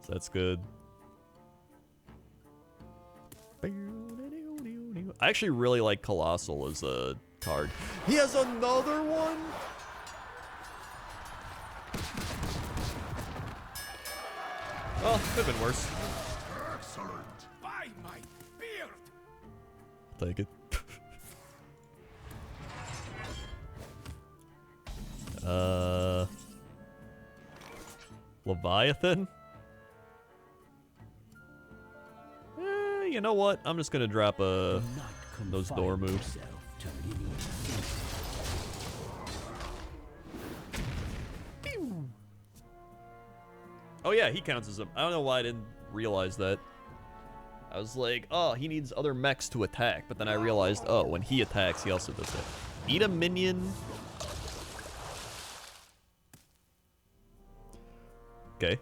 So that's good. I actually really like Colossal as a card. He has another one? Oh, could have been worse. Excellent. By my beard. Take it. Leviathan? You know what? I'm just gonna drop those door moves. Oh yeah, he counts as him. I don't know why I didn't realize that. I was like, oh, he needs other mechs to attack, but then I realized, oh, when he attacks, he also does that. Eat a minion. Okay.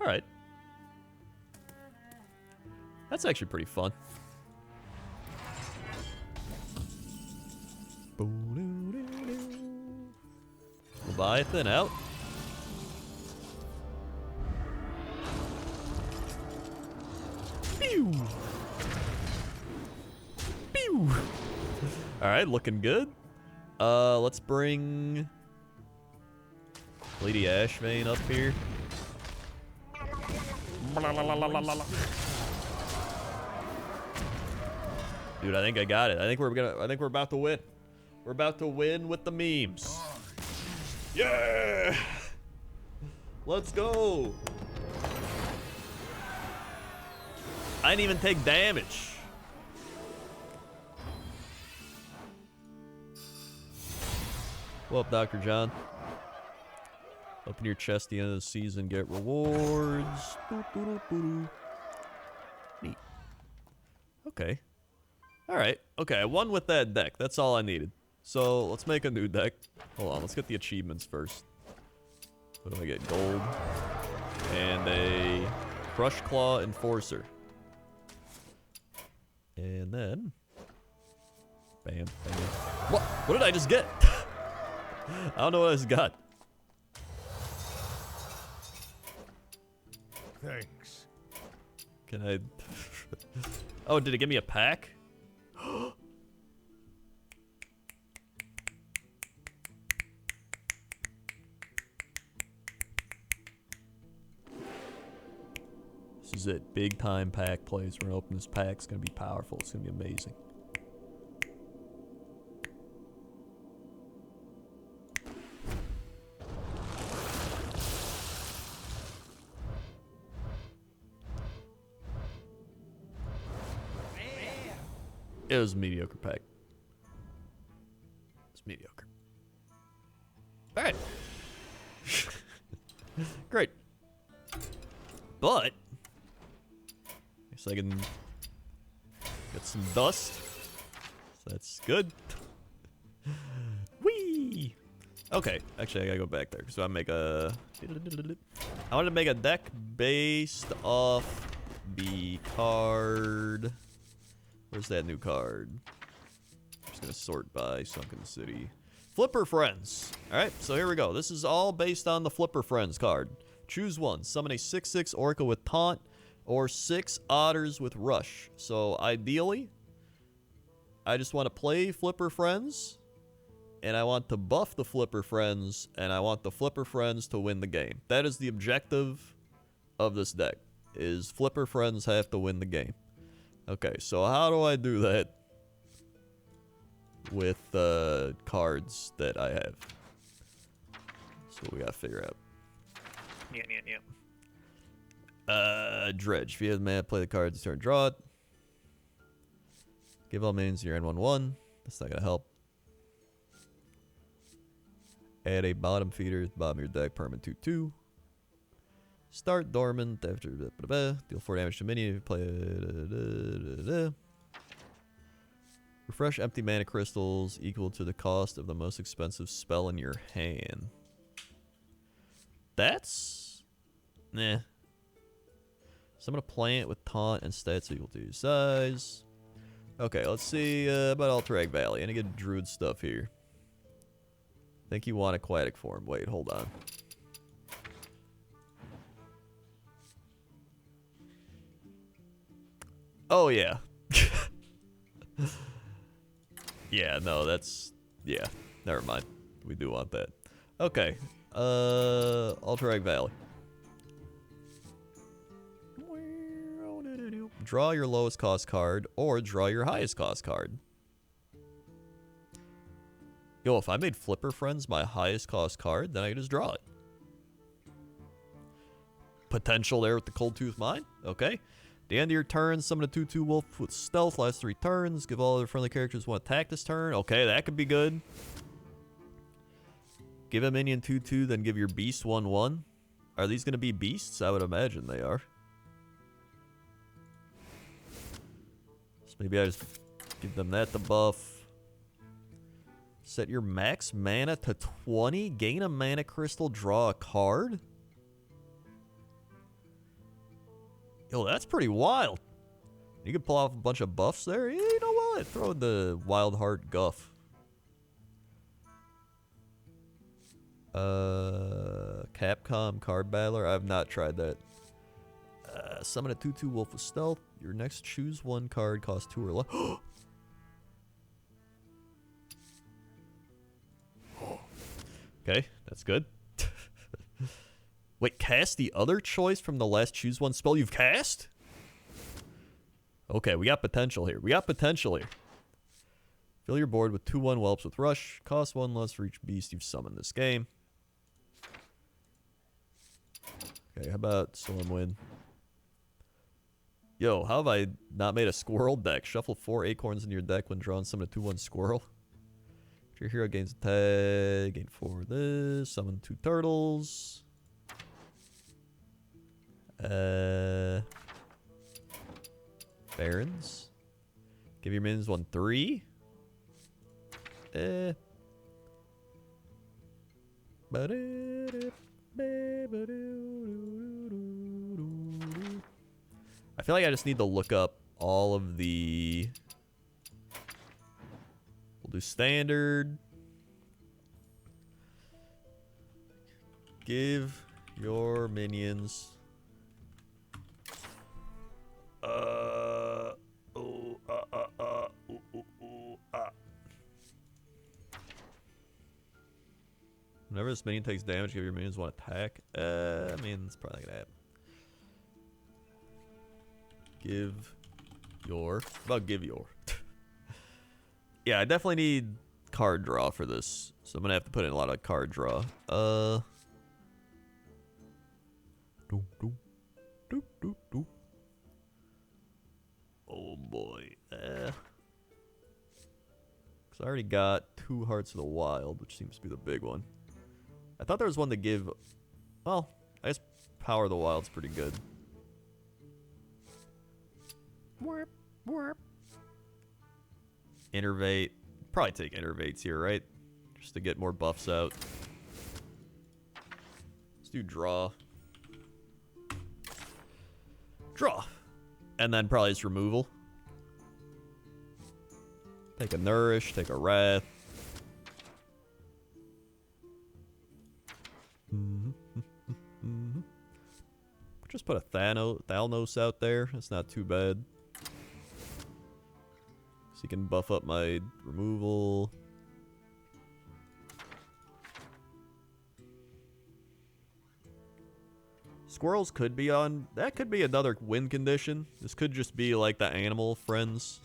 All right. That's actually pretty fun. Leviathan out. Pew! Pew! Alright, looking good. Let's bring Lady Ashvane up here. Dude, I think I got it. I think we're about to win. We're about to win with the memes. Yeah! Let's go! I didn't even take damage. What up, Dr. John? Open your chest at the end of the season, get rewards. Neat. Okay. Alright. Okay, I won with that deck. That's all I needed. So, let's make a new deck. Hold on, let's get the achievements first. What do I get? Gold. And a Crush Claw Enforcer. And then... Bam, bam. What? What did I just get? I don't know what I just got. Thanks. Can I... Oh, did it give me a pack? This is it. Big time pack plays. We're gonna open this pack. It's gonna be powerful. It's gonna be amazing. It was a mediocre pack. It's mediocre. Alright. Great. But I guess I can get some dust. So that's good. Whee! Okay, actually I gotta go back there because I make a I wanted to make a deck based off the card. Where's that new card? I'm just gonna sort by Sunken City. Flipper Friends. Alright, so here we go. This is all based on the Flipper Friends card. Choose one. Summon a 6/6 Orca with Taunt, or 6 Otters with Rush. So ideally, I just want to play Flipper Friends, and I want to buff the Flipper Friends, and I want the Flipper Friends to win the game. That is the objective of this deck, is Flipper Friends have to win the game. Okay, so how do I do that with the cards that I have? So we gotta figure out. Dredge. If you have mana, play the cards, turn, draw it. Give all minions your N1/1. That's not gonna help. Add a bottom feeder to the bottom of your deck, permanent 2/2. Start dormant after deal 4 damage to minion if you play refresh empty mana crystals equal to the cost of the most expensive spell in your hand. That's nah. So I'm gonna plant with taunt and stats equal to your size. Okay, let's see about Alterac Valley. I'm gonna get druid stuff here. I think you want aquatic form. Wait, hold on. Oh, yeah. Yeah, no, that's... Yeah, never mind. We do want that. Okay. Alterac Valley. Draw your lowest cost card, or draw your highest cost card. Yo, if I made Flipper Friends my highest cost card, then I can just draw it. Potential there with the Cold Tooth Mine. Okay. The end of your turn, summon a 2/2 wolf with stealth, last 3 turns. Give all other friendly characters 1 attack this turn. Okay, that could be good. Give a minion 2/2, then give your beast 1/1. Are these going to be beasts? I would imagine they are. So maybe I just give them that to buff. Set your max mana to 20. Gain a mana crystal, draw a card. Yo, that's pretty wild. You can pull off a bunch of buffs there. Yeah, you know what? Throw in the Wild Heart Guff. Capcom Card Battler. I have not tried that. Summon a 2/2 wolf with stealth. Your next choose 1 card costs 2 or less. Okay, that's good. Wait, cast the other choice from the last choose 1 spell you've cast? Okay, we got potential here. We got potential here. Fill your board with 2/1 whelps with rush. Cost 1 less for each beast you've summoned this game. Okay, how about Stormwind? Yo, how have I not made a squirrel deck? Shuffle 4 acorns into your deck when drawing, summon a 2/1 squirrel. If your hero gains attack, gain 4 of this. Summon 2 turtles. Barons. Give your minions 1/3. I feel like I just need to look up all of the... We'll do standard. Give your minions... Whenever this minion takes damage, give your minions 1 attack. I mean, it's probably gonna happen. Give your... How about give your? Yeah, I definitely need card draw for this. So I'm gonna have to put in a lot of card draw. Oh boy. Because I already got 2 Hearts of the Wild, which seems to be the big one. I thought there was one to give... Well, I guess Power of the Wild's pretty good. Warp, warp. Innervate. Probably take Innervates here, right? Just to get more buffs out. Let's do draw. Draw. And then probably just removal. Take a Nourish, take a Wrath. Just put a Thalnos out there. That's not too bad. So he can buff up my removal. Squirrels could be on... That could be another win condition. This could just be like the animal friends.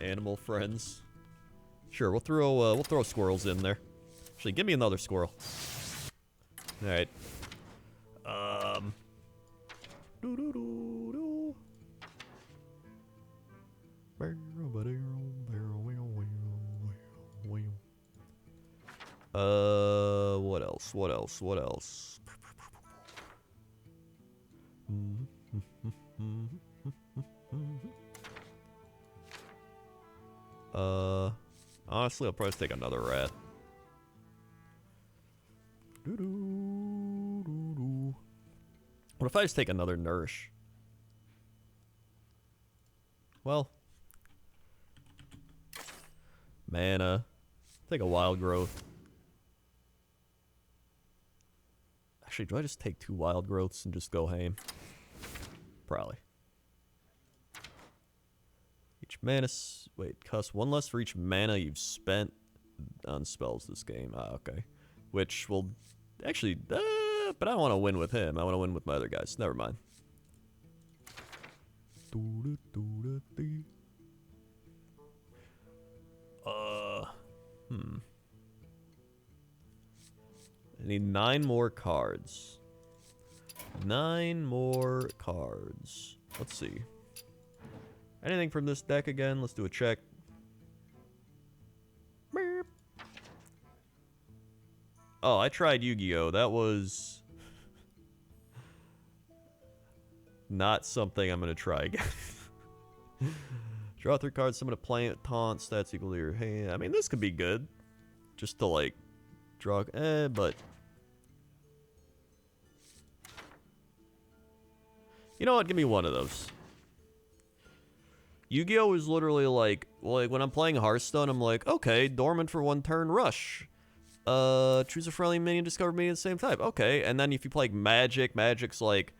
Animal friends. Sure, we'll throw squirrels in there. Actually, give me another squirrel. All right. What else? What else? What else? Honestly, I'll probably take another rat. What if I just take another nourish? Well, mana. Take a wild growth. Actually, do I just take 2 wild growths and just go ham? Probably. Each mana... Wait, cost 1 less for each mana you've spent on spells this game. Ah, okay. Which will... Actually, but I don't want to win with him. I want to win with my other guys. Never mind. I need 9 more cards. 9 more cards. Let's see. Anything from this deck again? Let's do a check. Beep. Oh, I tried Yu-Gi-Oh! That was... not something I'm going to try again. Draw 3 cards, summon a plant, taunt, stats equal to your hand. I mean, this could be good. Just to, like, draw... but... You know what? Give me one of those. Yu-Gi-Oh! Is literally like when I'm playing Hearthstone, I'm like, okay, dormant for 1 turn, rush. Choose a friendly minion, discover minion at the same type. Okay, and then if you play Magic, Magic's like,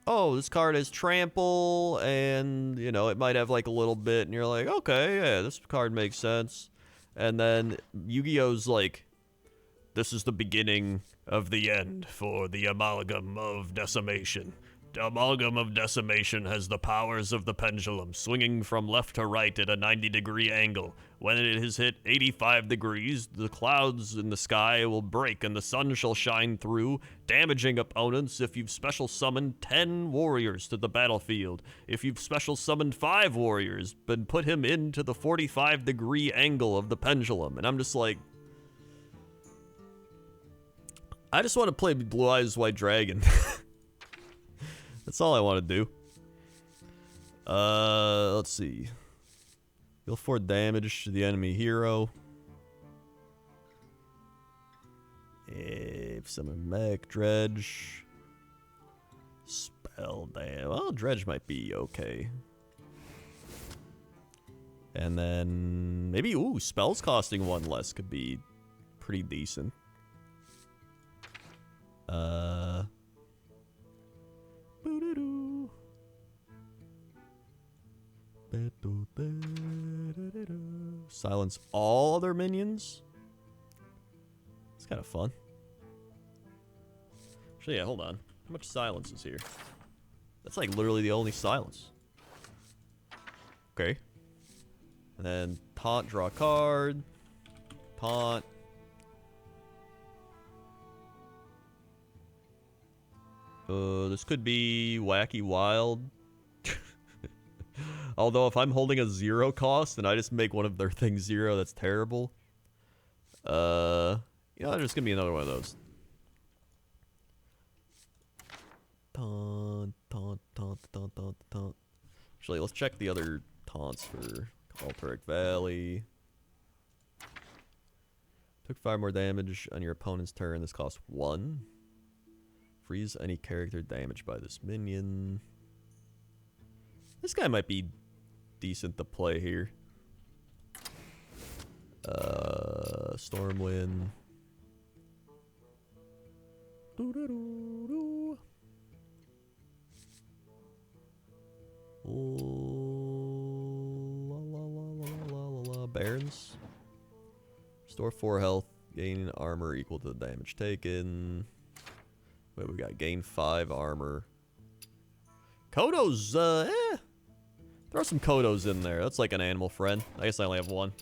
oh, this card has trample, and, you know, it might have like a little bit, and you're like, okay, yeah, this card makes sense. And then Yu-Gi-Oh's like, this is the beginning of the end for the amalgam of decimation. The amalgam of decimation has the powers of the pendulum, swinging from left to right at a 90-degree angle. When it has hit 85 degrees, the clouds in the sky will break and the sun shall shine through, damaging opponents if you've special summoned 10 warriors to the battlefield. If you've special summoned 5 warriors, then put him into the 45-degree angle of the pendulum. And I'm just like... I just want to play Blue Eyes White Dragon. That's all I want to do. Let's see. Deal 4 damage to the enemy hero. If summon mech, dredge. Spell damage. Well, dredge might be okay. And then maybe, ooh, spells costing 1 less could be pretty decent. Silence all other minions. It's kind of fun. Actually, yeah, hold on. How much silence is here? That's like literally the only silence. Okay. And then taunt, draw a card. Taunt. This could be wacky wild. Although if I'm holding a 0 cost and I just make one of their things 0, that's terrible. You know, there's gonna be another one of those. Taunt, taunt, taunt, taunt, taunt, taunt. Actually, let's check the other taunts for Altaric Valley. Took 5 more damage on your opponent's turn. This costs 1. Freeze any character damaged by this minion. This guy might be decent to play here. Stormwind. items. Restore 4 health. Gain armor equal to the damage taken. Wait, we got gain 5 armor. Kodos, throw some Kodos in there. That's like an animal friend. I guess I only have one.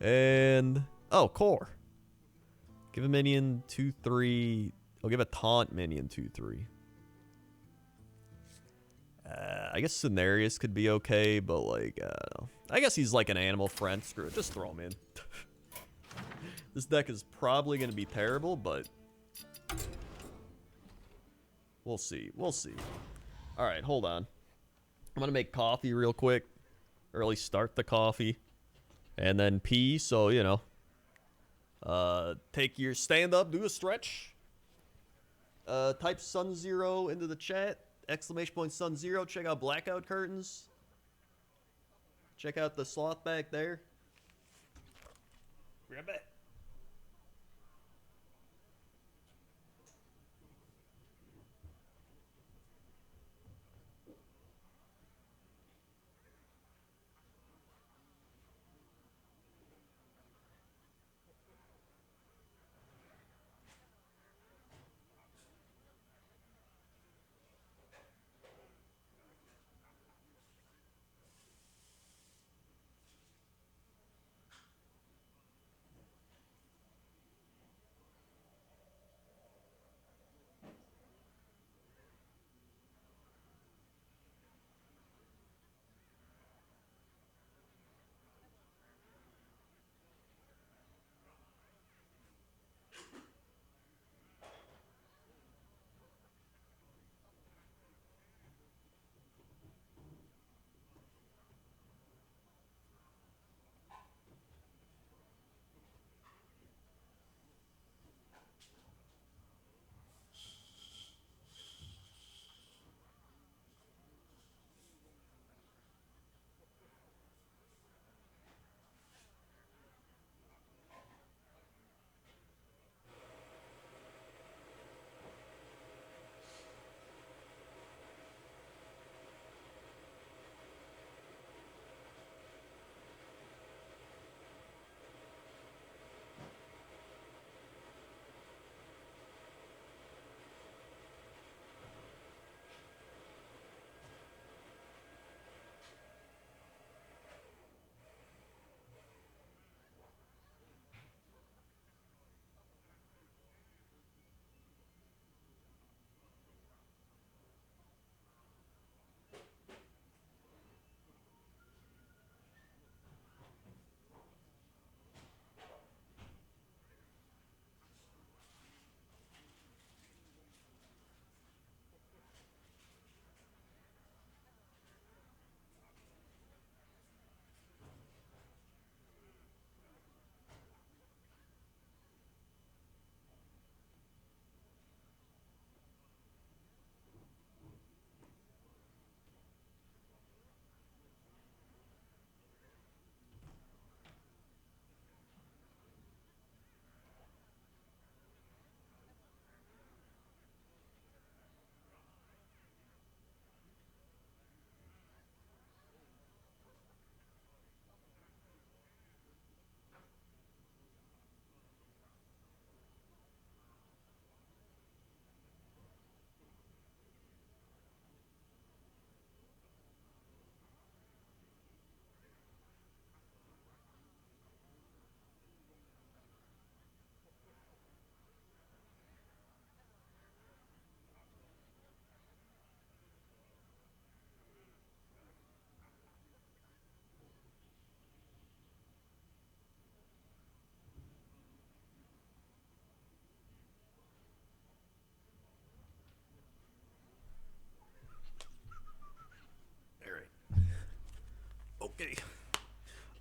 And, oh, core. Give a minion 2/3. I'll give a taunt minion 2/3. I guess Cenarius could be okay, but like, I guess he's like an animal friend. Screw it, just throw him in. This deck is probably going to be terrible, but we'll see. We'll see. All right, hold on. I'm going to make coffee real quick, or at least start the coffee, and then pee. So, you know, take your stand up, do a stretch. Type SunZero into the chat. Exclamation point SunZero. Check out Blackout Curtains. Check out the sloth back there. Grab it. Okay.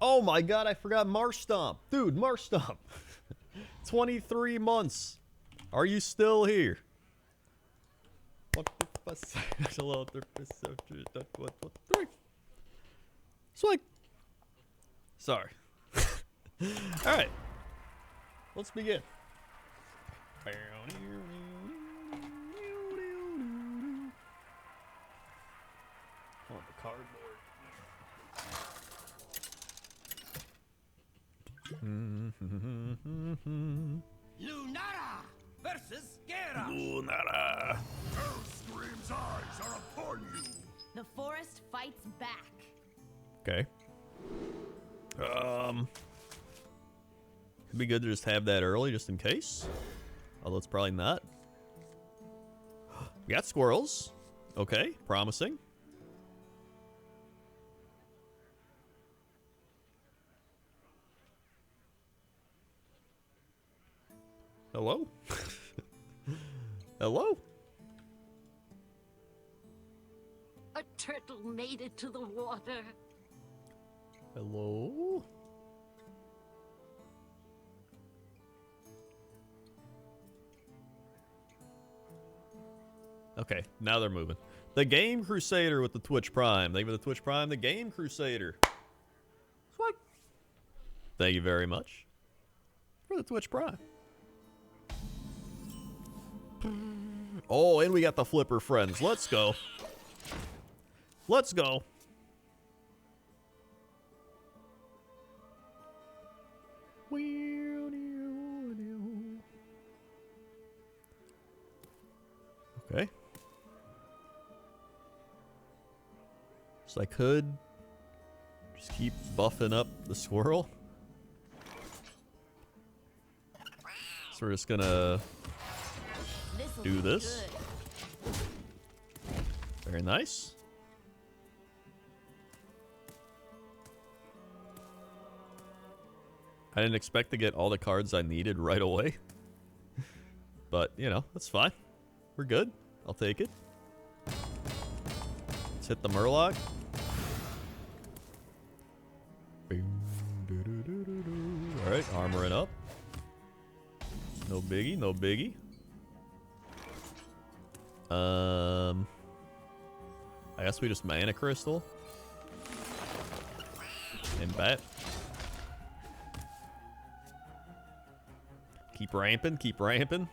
Oh my god, I forgot Marsh Stomp. Dude, Marsh Stomp. 23 months. Are you still here? Swing. Sorry. Alright. Let's begin. On the cardboard. Lunara versus Gera. Lunara. Hellscream's eyes are upon you. The forest fights back. Okay. Could be good to just have that early just in case. Although it's probably not. We got squirrels. Okay, promising. Hello? Hello? A turtle made it to the water. Hello? Okay, now they're moving. The Game Crusader with the Twitch Prime. Thank you for the Twitch Prime. The Game Crusader. What? Thank you very much for the Twitch Prime. Oh, and we got the Flipper friends. Let's go. Let's go. Okay. So I could just keep buffing up the squirrel. So we're just gonna do this. Very nice. I didn't expect to get all the cards I needed right away. But, you know, that's fine. We're good. I'll take it. Let's hit the Murloc. Alright, armoring up. No biggie, no biggie. I guess we just mana crystal. And bat. Keep ramping, keep ramping.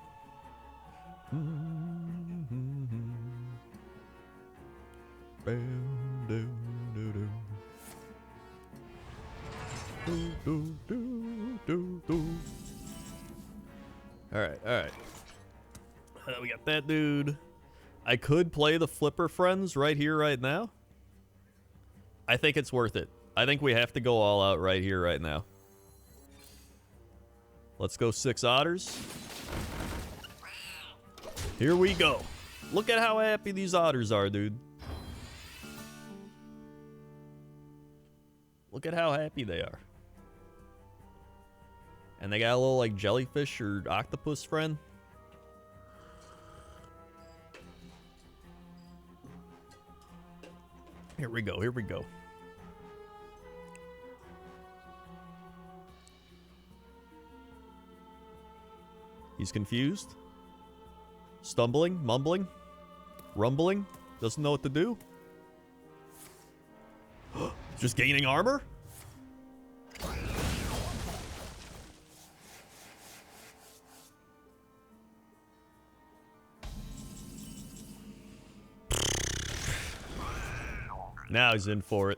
Alright, alright. We got that dude. I could play the Flipper friends right here, right now. I think it's worth it. I think we have to go all out right here, right now. Let's go 6 otters. Here we go. Look at how happy these otters are, dude. Look at how happy they are. And they got a little, like, jellyfish or octopus friend. Here we go, here we go. He's confused. Stumbling, mumbling, rumbling. Doesn't know what to do. Just gaining armor? Now he's in for it.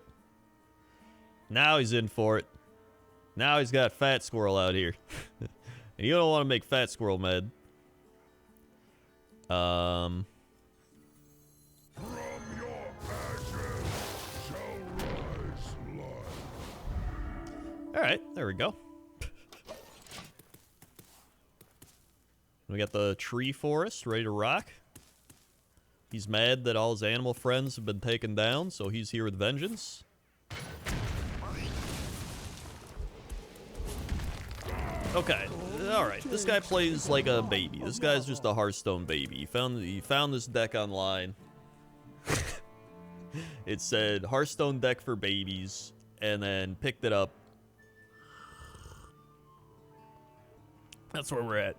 Now he's in for it. Now he's got Fat Squirrel out here. And you don't want to make Fat Squirrel mad. From your passion shall rise light. Alright, there we go. We got the tree forest ready to rock. He's mad that all his animal friends have been taken down, so he's here with vengeance. Okay, alright. This guy plays like a baby. This guy's just a Hearthstone baby. He found this deck online. It said Hearthstone deck for babies, and then picked it up. That's where we're at.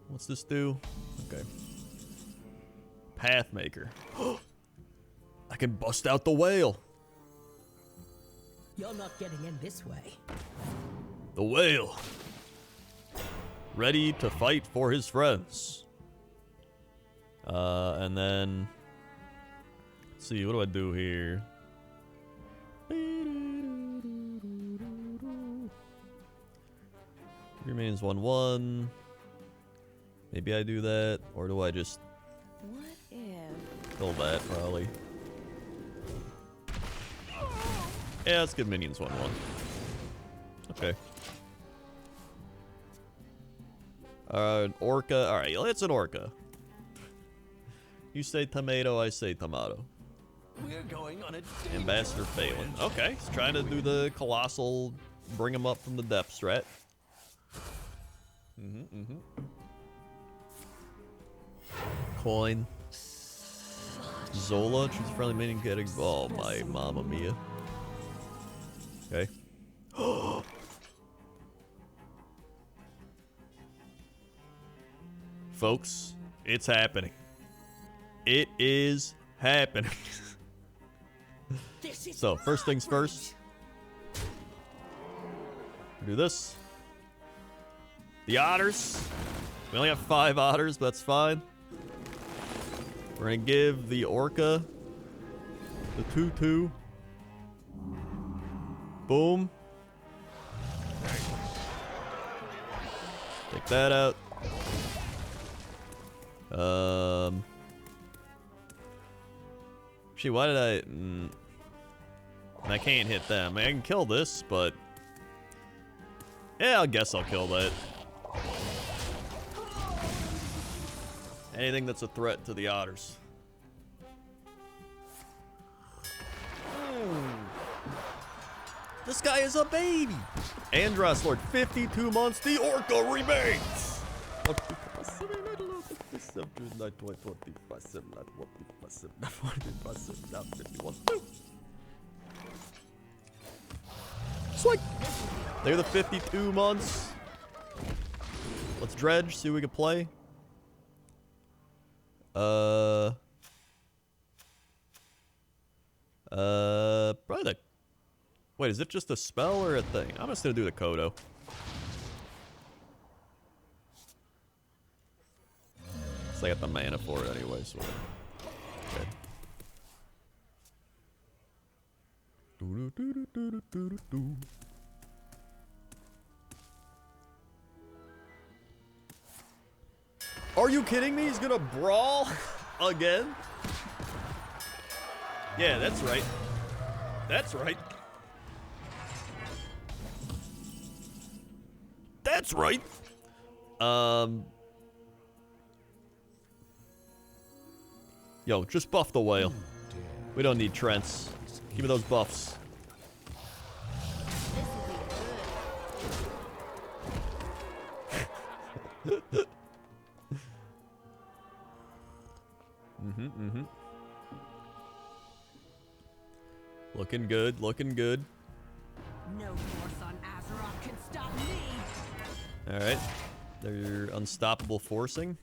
What's this do? Okay. Pathmaker. I can bust out the whale. You're not getting in this way. The whale. Ready to fight for his friends. And then... Let's see, what do I do here? Remains 1/1. Maybe I do that, or do I just What if? kill that probably? Yeah, let's give minions 1/1. Okay. An orca. All right, it's an orca. You say tomato, I say tomato. We're going on a Ambassador Phelan. Okay, he's trying to do the colossal, bring him up from the depths, right? Coin. Zola, choose a friendly minion getting. Oh my mamma mia. Okay. Folks, it's happening. It is happening. So, first things first. Do this. The otters. We only have 5 otters, but that's fine. We're gonna give the orca the 2/2. Boom. Take that out. Gee, why did I can't hit them. I can kill this, but yeah, I guess I'll kill that. Anything that's a threat to the otters. This guy is a baby. Andros Lord, 52 months. The orca remains. Swipe. They're the 52 months. Let's dredge, see what we can play. Probably the... Wait, is it just a spell or a thing? I'm just gonna do the Kodo. So I got the mana for it anyway, so... Okay. Are you kidding me? He's gonna brawl again? Yeah, that's right. That's right. That's right. Yo, just buff the whale. We don't need Trents. Give me those buffs. Looking good, looking good. No force on Azeroth can stop me. Alright. They're unstoppable forcing.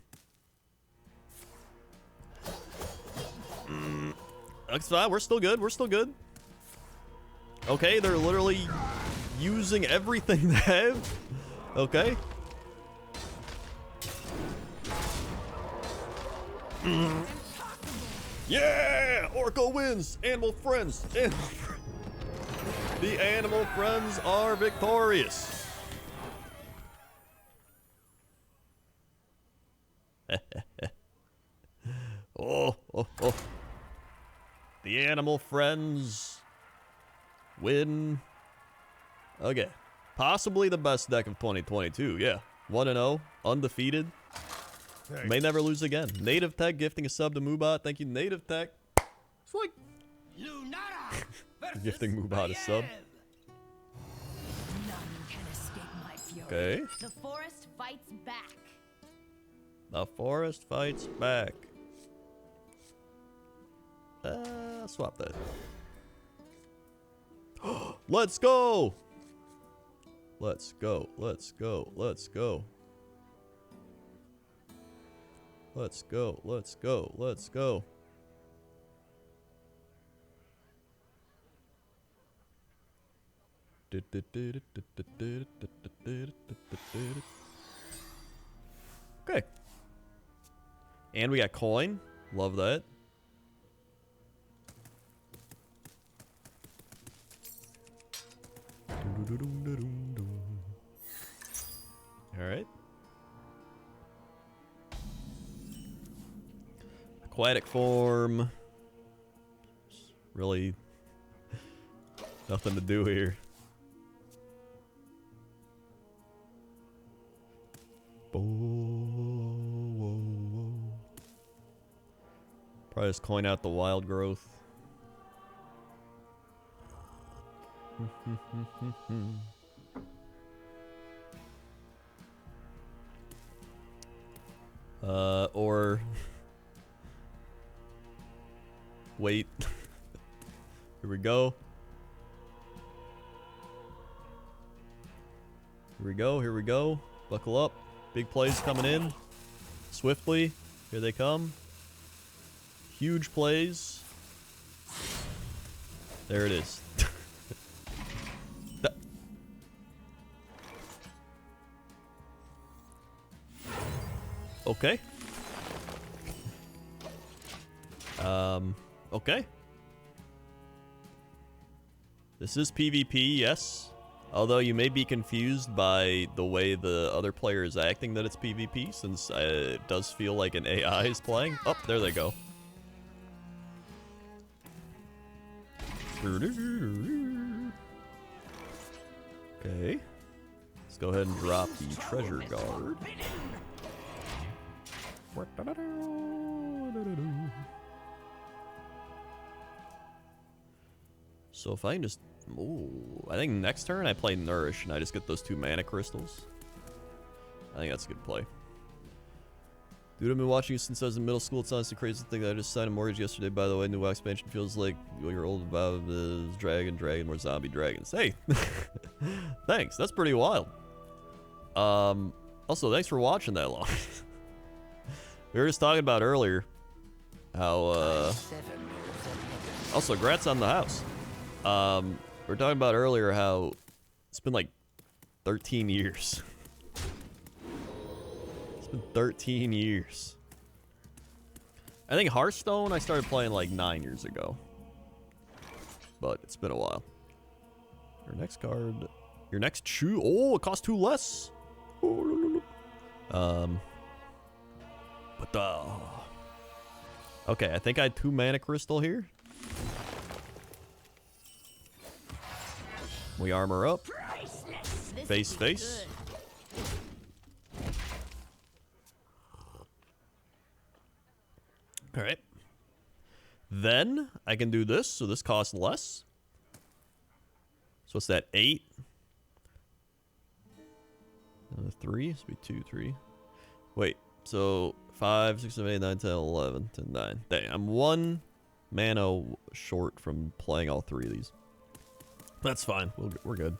That's fine, we're still good, we're still good. Okay, they're literally using everything they have. Okay. Yeah! Orca wins! Animal friends! Animal friends! The animal friends are victorious! Oh. The animal friends win. Okay. Possibly the best deck of 2022, yeah. 1-0, undefeated. Thanks. May never lose again. Native Tech gifting a sub to Moobot. Thank you, Native Tech. It's like gifting Moobot a sub. None can escape my fury. Okay. The forest fights back. The forest fights back. Swap that. Let's go! Let's go, let's go, let's go. Let's go, let's go, let's go. Okay. And we got coin. Love that. Aquatic form. Really nothing to do here. Probably just coin out the wild growth. Or wait. Here we go. Here we go. Here we go. Buckle up. Big plays coming in. Swiftly. Here they come. Huge plays. There it is. Okay. Okay. This is PvP, yes. Although you may be confused by the way the other player is acting that it's PvP, since it does feel like an AI is playing. Oh, there they go. Okay. Let's go ahead and drop the treasure guard. So if I can just... Ooh, I think next turn I play Nourish and I just get those 2 mana crystals. I think that's a good play. Dude, I've been watching you since I was in middle school. It's honestly crazy to think that I just signed a mortgage yesterday, by the way. New expansion feels like you're old about the dragon, more zombie dragons. Hey! Thanks, that's pretty wild. Also, thanks for watching that long. We were just talking about earlier how, also, congrats on the house. We were talking about earlier how it's been like 13 years. It's been 13 years. I think Hearthstone I started playing like 9 years ago. But it's been a while. Your next card. Your next shoe. Oh, it costs 2 less. Okay, I think I had 2 mana crystal here. We armor up. Face. Alright. Then I can do this, so this costs less. So what's that? 8? 3? This would be 2, 3. Wait, so 5, 6, 7, 8, 9, 10, 11, 10, 9. Dang, I'm 1 mana short from playing all 3 of these. That's fine. We're good.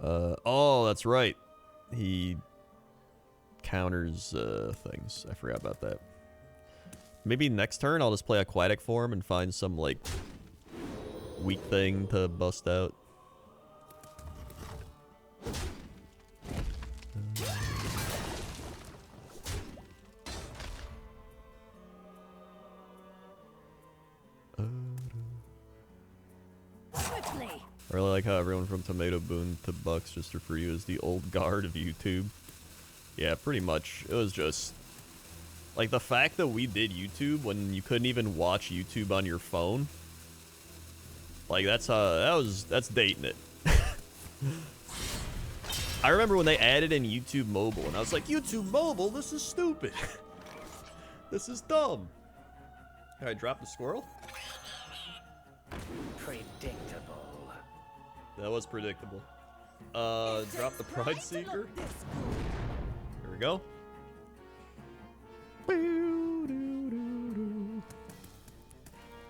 Oh, that's right. He counters things. I forgot about that. Maybe next turn I'll just play Aquatic form and find some like weak thing to bust out. I really like how everyone from Tomato Boon to Bucks just refer you as the old guard of YouTube. Yeah, pretty much. It was just like the fact that we did YouTube when you couldn't even watch YouTube on your phone. Like that's dating it. I remember when they added in YouTube Mobile and I was like, YouTube Mobile, this is stupid. This is dumb. Alright, drop the squirrel. Predictable. That was predictable. Drop the Pride Seeker. Here we go.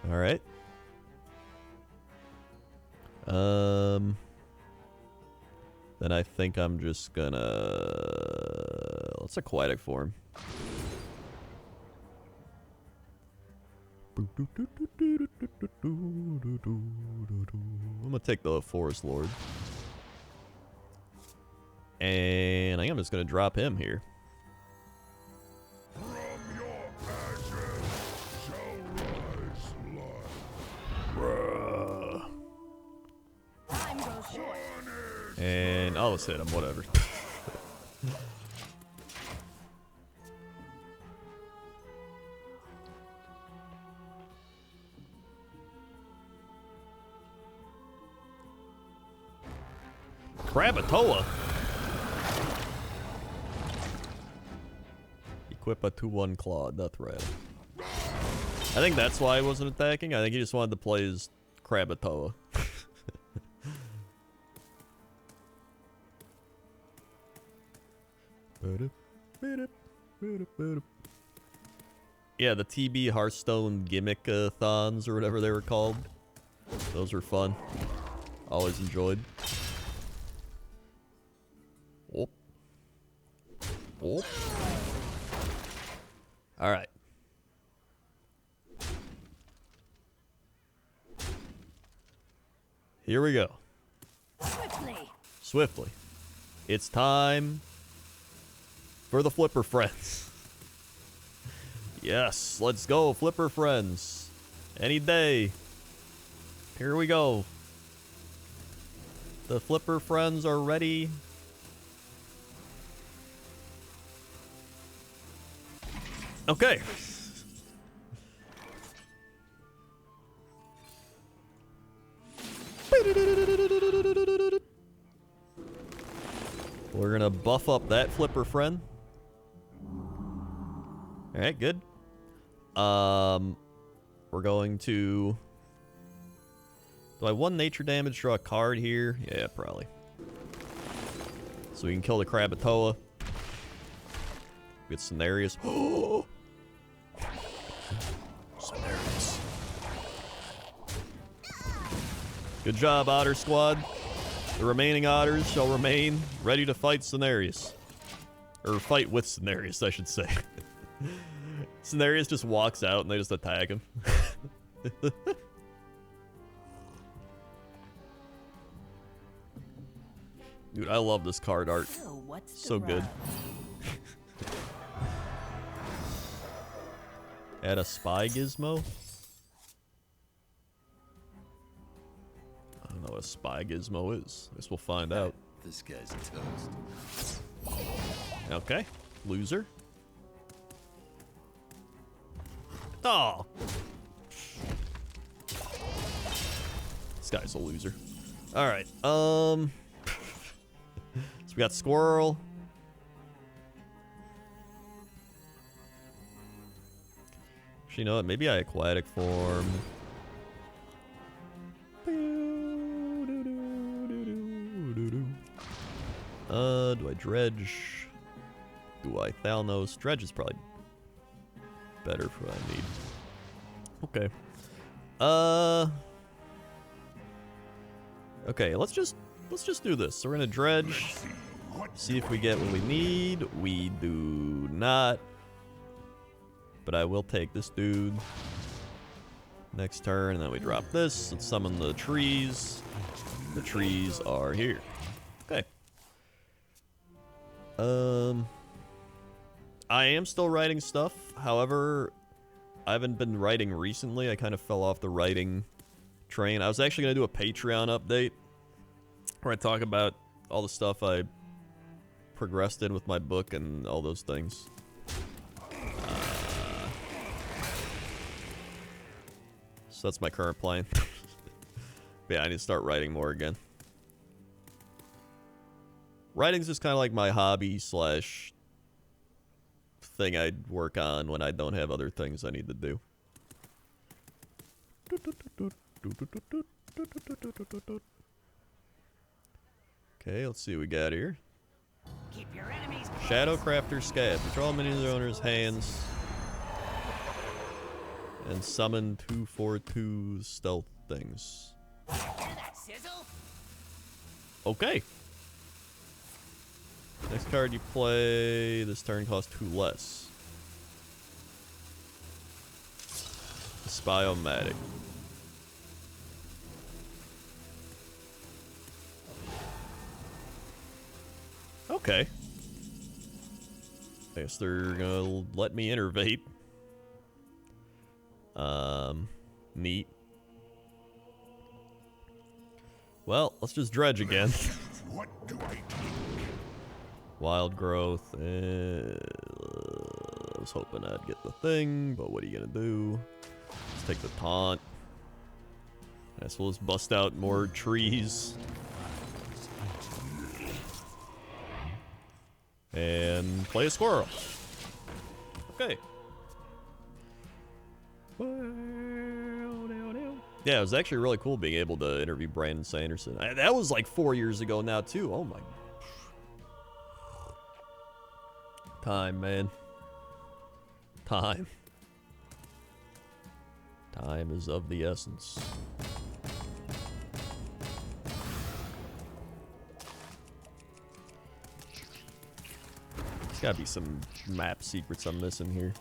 Alright. Then I think I'm just gonna... Let's Aquatic form. I'm gonna take the Forest Lord. And I think I'm just gonna drop him here. From your ashes shall rise light. Time goes short. And I'll just hit him, whatever. Krakatoa. Equip a 2/1 claw, death rattle. I think that's why he wasn't attacking. I think he just wanted to play his Krakatoa. Yeah, the TB Hearthstone gimmick-thons or whatever they were called. Those were fun. Always enjoyed. Oh. Oh. Alright. Here we go. Swiftly. Swiftly. It's time for the Flipper Friends. Yes, let's go, Flipper Friends. Any day. Here we go. The Flipper Friends are ready. Okay. We're gonna buff up that Flipper Friend. Alright, good. We're going to... Do I 1 nature damage, draw a card here? Yeah, probably. So we can kill the Krakatoa. Get Cenarius. Oh! Cenarius. Good job, Otter Squad. The remaining otters shall remain ready to fight Cenarius. Or fight with Cenarius, I should say. Cenarius just walks out and they just attack him. Dude, I love this card art. So good. Add a spy gizmo? I don't know what a spy gizmo is. I guess we'll find out. This guy's toast. Okay. Loser. Oh. This guy's a loser. Alright. So we got Squirrel. Actually, you know what? Maybe I aquatic form. Do I dredge? Do I Thalnos? Dredge is probably better for what I need. Okay. Okay, let's just do this. So we're gonna dredge. See if we get what we need. We do not. But I will take this dude next turn, and then we drop this. Let's summon the trees. The trees are here. Okay. I am still writing stuff. However, I haven't been writing recently. I kind of fell off the writing train. I was actually going to do a Patreon update where I talk about all the stuff I progressed in with my book and all those things. So that's my current plan. But yeah, I need to start writing more again. Writing's just kind of like my hobby slash thing I'd work on when I don't have other things I need to do. Okay, let's see what we got here. Keep your enemies Shadow Crafter Scab. Control many of their owner's hands. And summon 2/4/2 stealth things. Hear that sizzle? Okay. Next card you play this turn costs 2 less. Spy-O-Matic. Okay. I guess they're gonna let me innervate. Neat. Well, let's just dredge again. What do I do? Wild growth. I was hoping I'd get the thing, but what are you gonna do? Let's take the taunt. I guess we'll just bust out more trees. And play a squirrel. Okay. Yeah, it was actually really cool being able to interview Brandon Sanderson. That was like 4 years ago now, too. Oh my. Time, man. Time. Time is of the essence. There's gotta be some map secrets I'm missing here.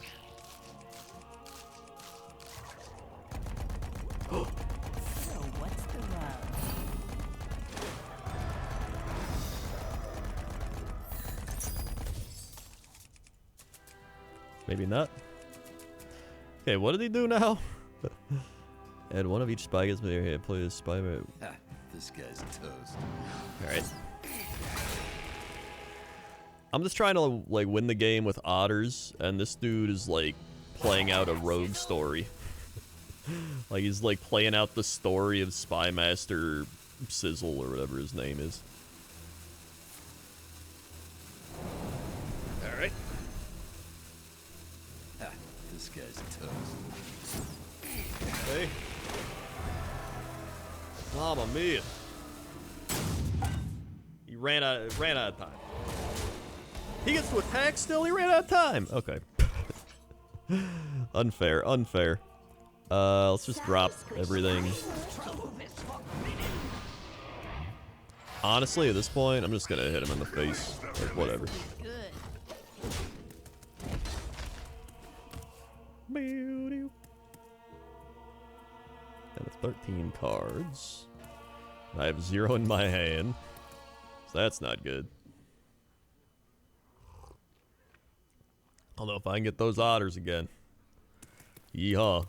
So what's the rub? Maybe not. Okay, what did he do now? Add one of each spy gets me here. Play this spy. This guy's toast. Alright. I'm just trying to like win the game with otters, and this dude is like playing out a rogue story. Like he's like playing out the story of Spy Master Sizzle or whatever his name is. Alright. This guy's toast. Okay. Mamma mia. He ran out of time. He gets to attack still? He ran out of time. Okay. Unfair, unfair. Let's just drop everything. Honestly, at this point, I'm just gonna hit him in the face. Like, whatever. And 13 cards. I have 0 in my hand. So that's not good. I don't know if I can get those otters again. Yeehaw.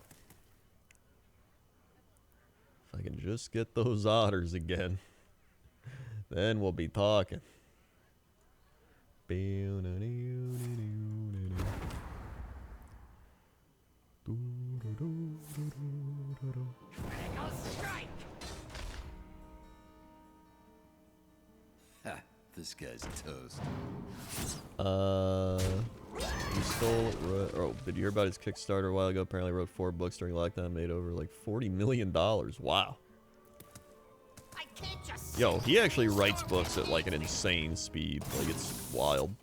If I can just get those otters again, then we'll be talking. This guy's toast. He stole. Oh, did you hear about his Kickstarter a while ago? Apparently, wrote 4 books during lockdown, made over like $40 million. Wow. I can't just Yo, he actually writes books at like an insane speed. Like it's wild.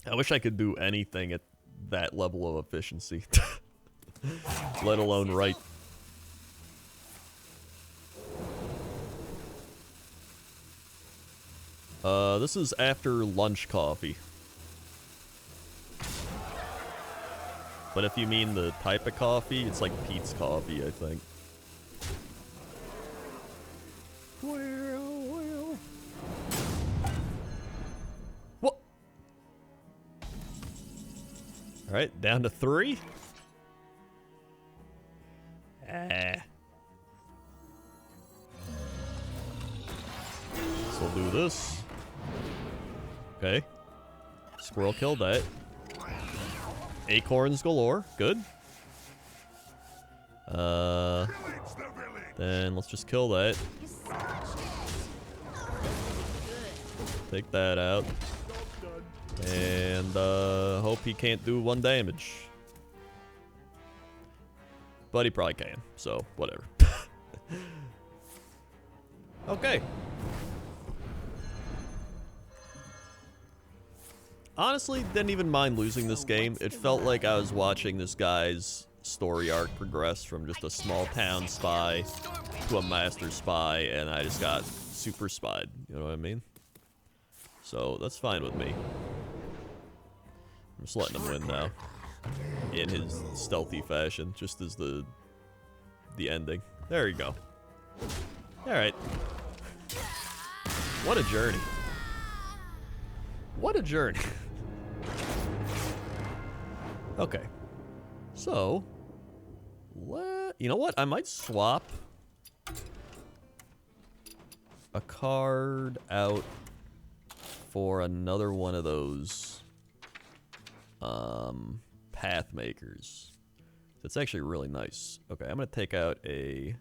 I wish I could do anything at that level of efficiency, let alone write. This is after lunch coffee. But if you mean the type of coffee, it's like Pete's coffee, I think. Well. What? Alright, down to 3. So we'll do this. Okay. Squirrel killed that. Acorns galore. Good. Then let's just kill that. Take that out. And hope he can't do 1 damage. But he probably can, so whatever. Okay. Honestly, didn't even mind losing this game. It felt like I was watching this guy's story arc progress from just a small town spy to a master spy, and I just got super spied. You know what I mean? So that's fine with me. I'm just letting him win now, in his stealthy fashion, just as the ending. There you go. All right. What a journey. What a journey. Okay. So, you know what? I might swap a card out for another one of those path makers. That's actually really nice. Okay, I'm going to take out a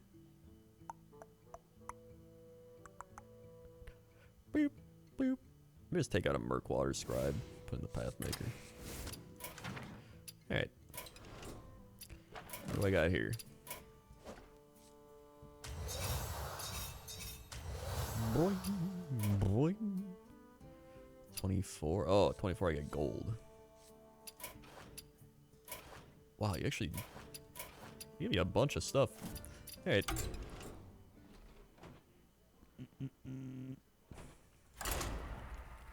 boop, boop, Let me just take out a Murkwater Scribe, put in the Pathmaker. Alright. What do I got here? Boing, boing. 24. Oh, 24, I get gold. Wow, you actually give me a bunch of stuff. Alright.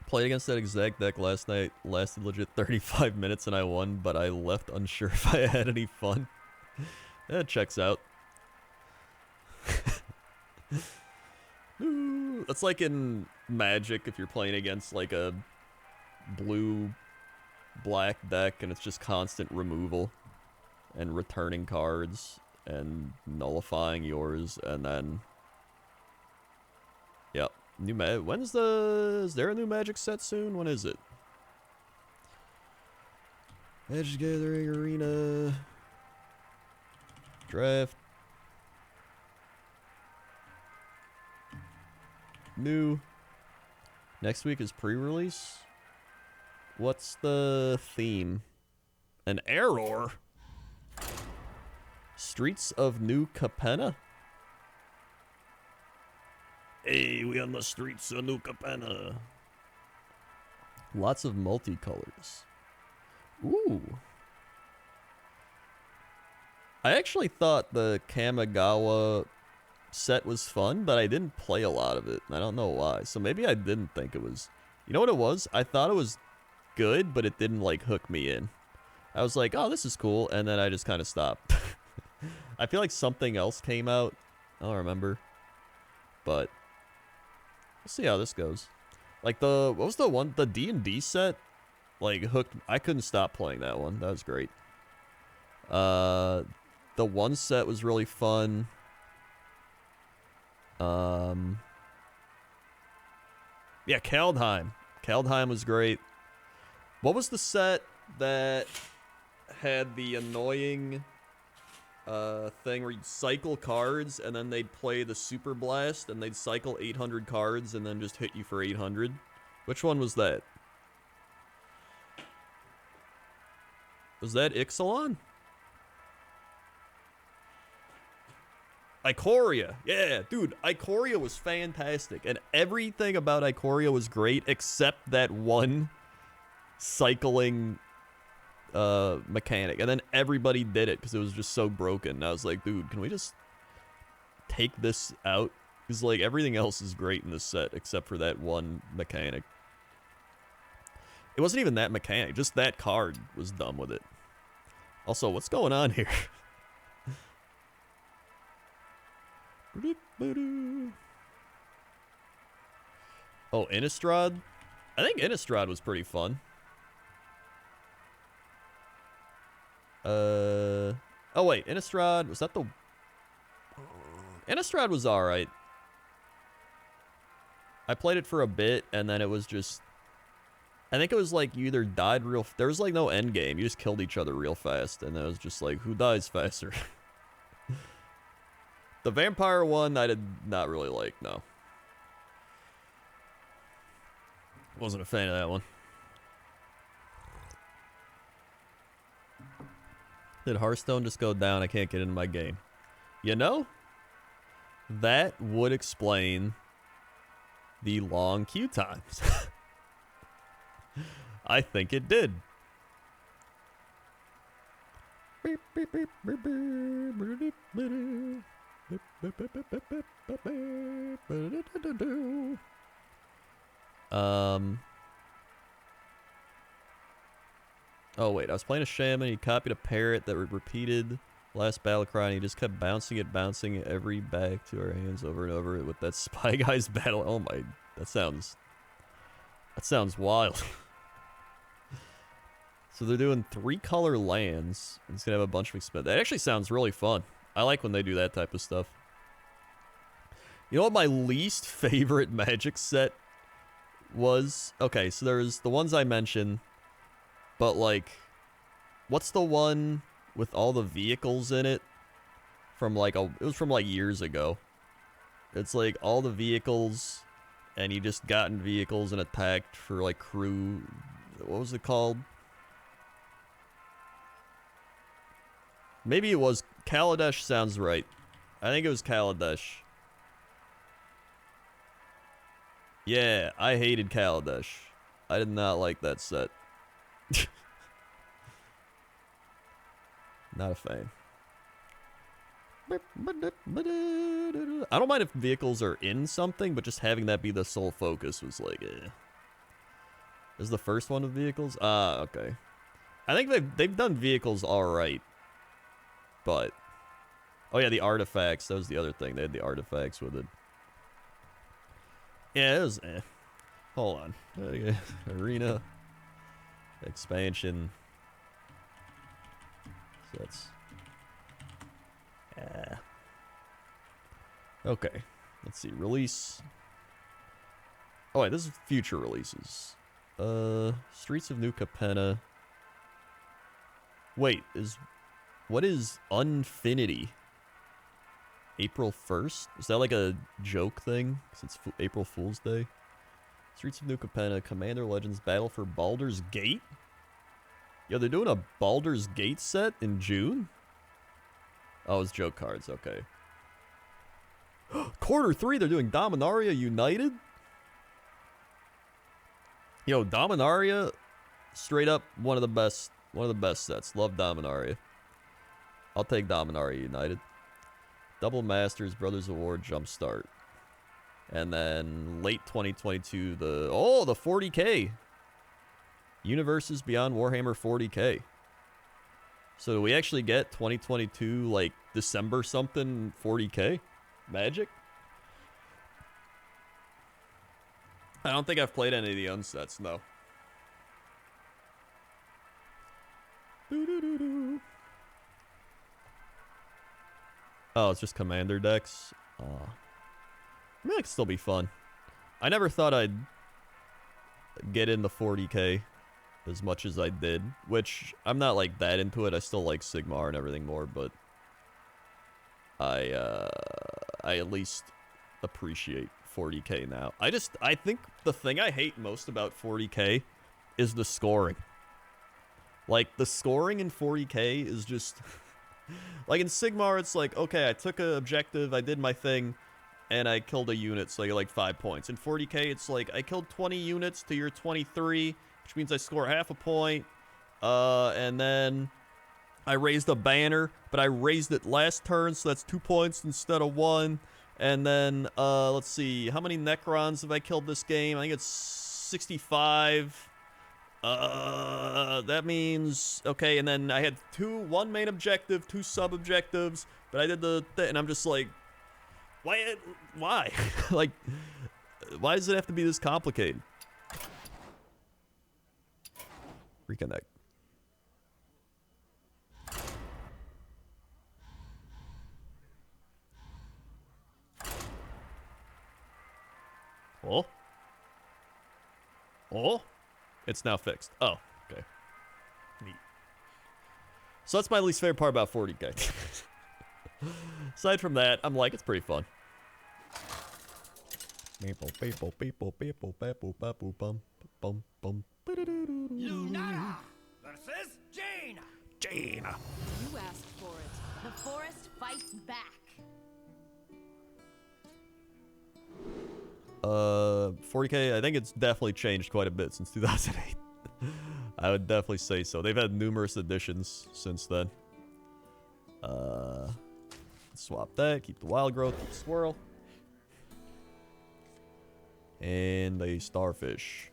Played against that exact deck last night. Lasted legit 35 minutes and I won, but I left unsure if I had any fun. That checks out. Ooh, that's like in Magic if you're playing against like a blue-black deck and it's just constant removal and returning cards and nullifying yours, and then yep. When's is there a new Magic set soon? When is it? Magic Gathering Arena Draft. New. Next week is pre-release. What's the theme? An error. Streets of New Capenna? Hey, we on the streets of New Capenna. Lots of multicolors. Ooh. I actually thought the Kamigawa set was fun, but I didn't play a lot of it. I don't know why. So maybe I didn't think it was... You know what it was? I thought it was good, but it didn't, like, hook me in. I was like, oh, this is cool, and then I just kind of stopped. I feel like something else came out. I don't remember. But we'll see how this goes. Like, what was the one? The D&D set? Like, hooked... I couldn't stop playing that one. That was great. The one set was really fun. Yeah, Kaldheim. Kaldheim was great. What was the set that had the annoying thing where you'd cycle cards and then they'd play the Super Blast and they'd cycle 800 cards and then just hit you for 800? Which one was that? Was that Ixalan? Ikoria. Yeah, dude, Ikoria was fantastic. And everything about Ikoria was great except that one cycling mechanic. And then everybody did it because it was just so broken. And I was like, dude, can we just take this out? Because, like, everything else is great in this set except for that one mechanic. It wasn't even that mechanic. Just that card was dumb with it. Also, what's going on here? Oh, Innistrad? I think Innistrad was pretty fun. Oh wait, Innistrad, was that the... Innistrad was alright. I played it for a bit, and then it was just... I think it was like you either died real... There was like no end game. You just killed each other real fast, and it was just like, who dies faster? The vampire one, I did not really like, no. Wasn't a fan of that one. Did Hearthstone just go down? I can't get into my game. You know, that would explain the long queue times. I think it did. Oh wait, I was playing a shaman, he copied a parrot that repeated last battle cry, and he just kept bouncing it every back to our hands over and over with that Spy Guys battle. Oh my, that sounds wild. So they're doing 3-color lands. It's gonna have a bunch of expense. That actually sounds really fun. I like when they do that type of stuff. You know what my least favorite Magic set was? Okay, so there's the ones I mentioned, but like, what's the one with all the vehicles in it? From like it was from like years ago. It's like all the vehicles, and you just got in vehicles and attacked for like crew. What was it called? Maybe it was Kaladesh. Sounds right. I think it was Kaladesh. Yeah, I hated Kaladesh. I did not like that set. Not a fan. I don't mind if vehicles are in something, but just having that be the sole focus was like, eh. This is the first one of vehicles? Ah, okay. I think they've done vehicles alright. But... Oh yeah, the artifacts. That was the other thing. They had the artifacts with it. Yeah, it was eh. Hold on. Okay. Arena. Expansion. So that's... Yeah. Okay. Let's see. Release. Oh wait, this is future releases. Streets of New Capenna. Wait, what is Unfinity? April 1st? Is that like a joke thing? Because it's April Fool's Day? Streets of New Capenna, Commander Legends, Battle for Baldur's Gate? Yo, they're doing a Baldur's Gate set in June? Oh, it's joke cards, okay. Quarter 3, they're doing Dominaria United? Yo, Dominaria, straight up one of the best sets. Love Dominaria. I'll take Dominaria United. Double Masters, Brothers of War, Jumpstart. And then late 2022, the 40K. Universes Beyond Warhammer 40K. So do we actually get 2022, like, December something 40K? Magic? I don't think I've played any of the unsets, no. Oh, it's just commander decks. I mean, that could still be fun. I never thought I'd get into 40K as much as I did, which I'm not like that into it. I still like Sigmar and everything more, but I at least appreciate 40K now. I think the thing I hate most about 40K is the scoring. Like, the scoring in 40K is just... like, in Sigmar, it's like, okay, I took an objective, I did my thing, and I killed a unit, so I get, like, 5 points. In 40K, it's like, I killed 20 units to your 23, which means I score half a point, and then I raised a banner, but I raised it last turn, so that's 2 points instead of 1, and then, let's see, how many Necrons have I killed this game? I think it's 65... that means, okay, and then I had one main objective, 2 sub-objectives, but I did the thing, and I'm just like, why? Like, why does it have to be this complicated? Reconnect. Oh? It's now fixed. Oh, okay. Neat. So that's my least favorite part about 40K. Aside from that, I'm like, it's pretty fun. Lunara versus Jaina. Jaina. You asked for it. The forest fights back. 40K, I think it's definitely changed quite a bit since 2008. I would definitely say so. They've had numerous additions since then. Swap that, keep the wild growth, keep the swirl. And a starfish.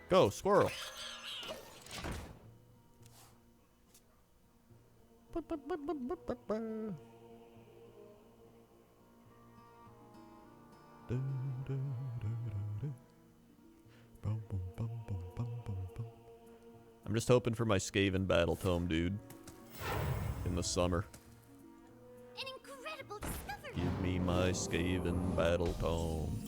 Go, squirrel. I'm just hoping for my Skaven battle tome, dude. In the summer. An incredible discovery. Give me my Skaven battle tome.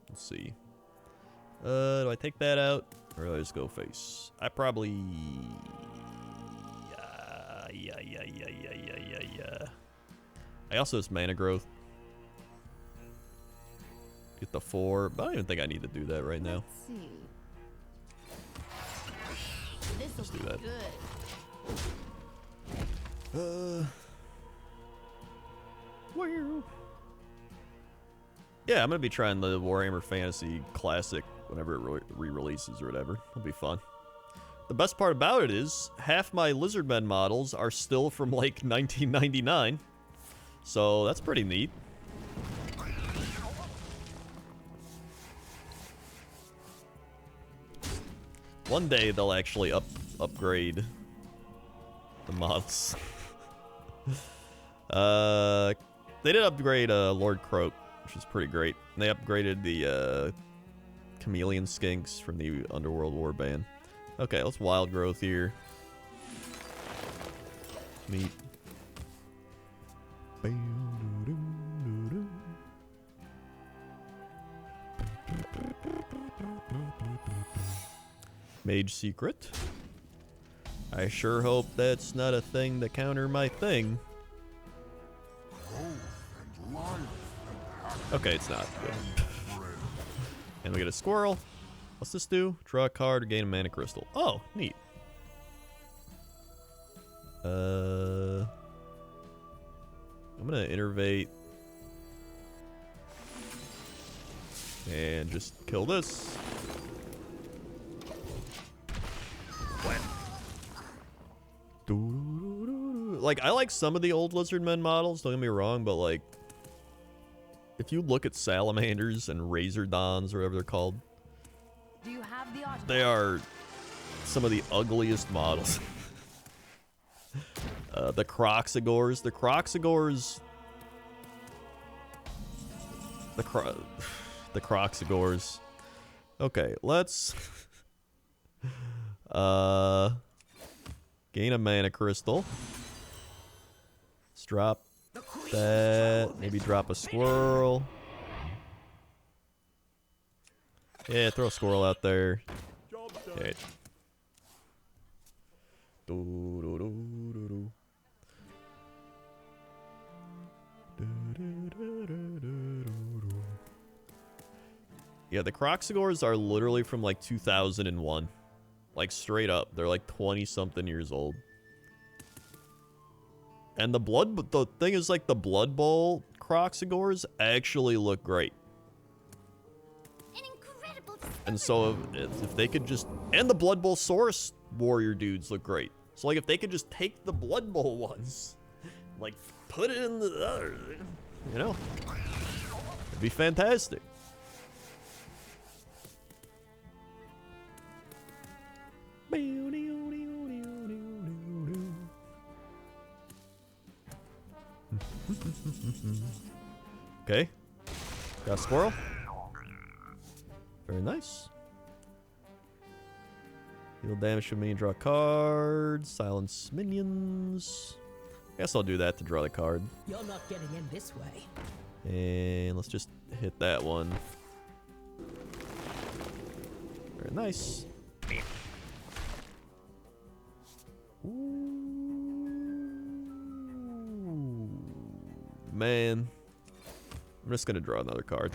Let's see. Do I take that out? Or do I just go face? I probably... Yeah. I also have mana growth. Get the 4, but I don't even think I need to do that right now. Let's see. This'll Let's do be that. good. Well. Yeah, I'm gonna be trying the Warhammer Fantasy Classic whenever it re-releases or whatever. It'll be fun. The best part about it is half my Lizardmen models are still from like 1999, so that's pretty neat. One day they'll actually upgrade the models. They did upgrade Lord Croak, which is pretty great. And they upgraded the Chameleon Skinks from the Underworld Warband. Okay, let's wild growth here. Neat. Mage Secret. I sure hope that's not a thing to counter my thing. Okay, it's not. Good. And we get a squirrel. What's this do? Draw a card or gain a mana crystal. Oh, neat. I'm gonna innervate. And just kill this. Like, I like some of the old Lizardmen models, don't get me wrong, but like, if you look at Salamanders and Razordons or whatever they're called, Do you have the autograph? they are some of the ugliest models. The Croxagores. The Croxagores... The Croxagores. Okay, let's... gain a mana crystal. Let's drop that. Maybe drop a squirrel. Yeah, throw a squirrel out there. Okay. Yeah, the Croxagores are literally from like 2001. Like straight up. They're like 20 something years old. And the thing is, like, the Blood Bowl Croxagores actually look great. An incredible And so if they could just... And the Blood Bowl Saurus Warrior dudes look great. So, like, if they could just take the Blood Bowl ones, like, put it in the other, you know? It'd be fantastic. Okay. Got a squirrel. Very nice. Deal damage to me, draw cards. Silence minions. Guess I'll do that to draw the card. You're not getting in this way. And let's just hit that one. Very nice. Ooh, man. I'm just gonna draw another card.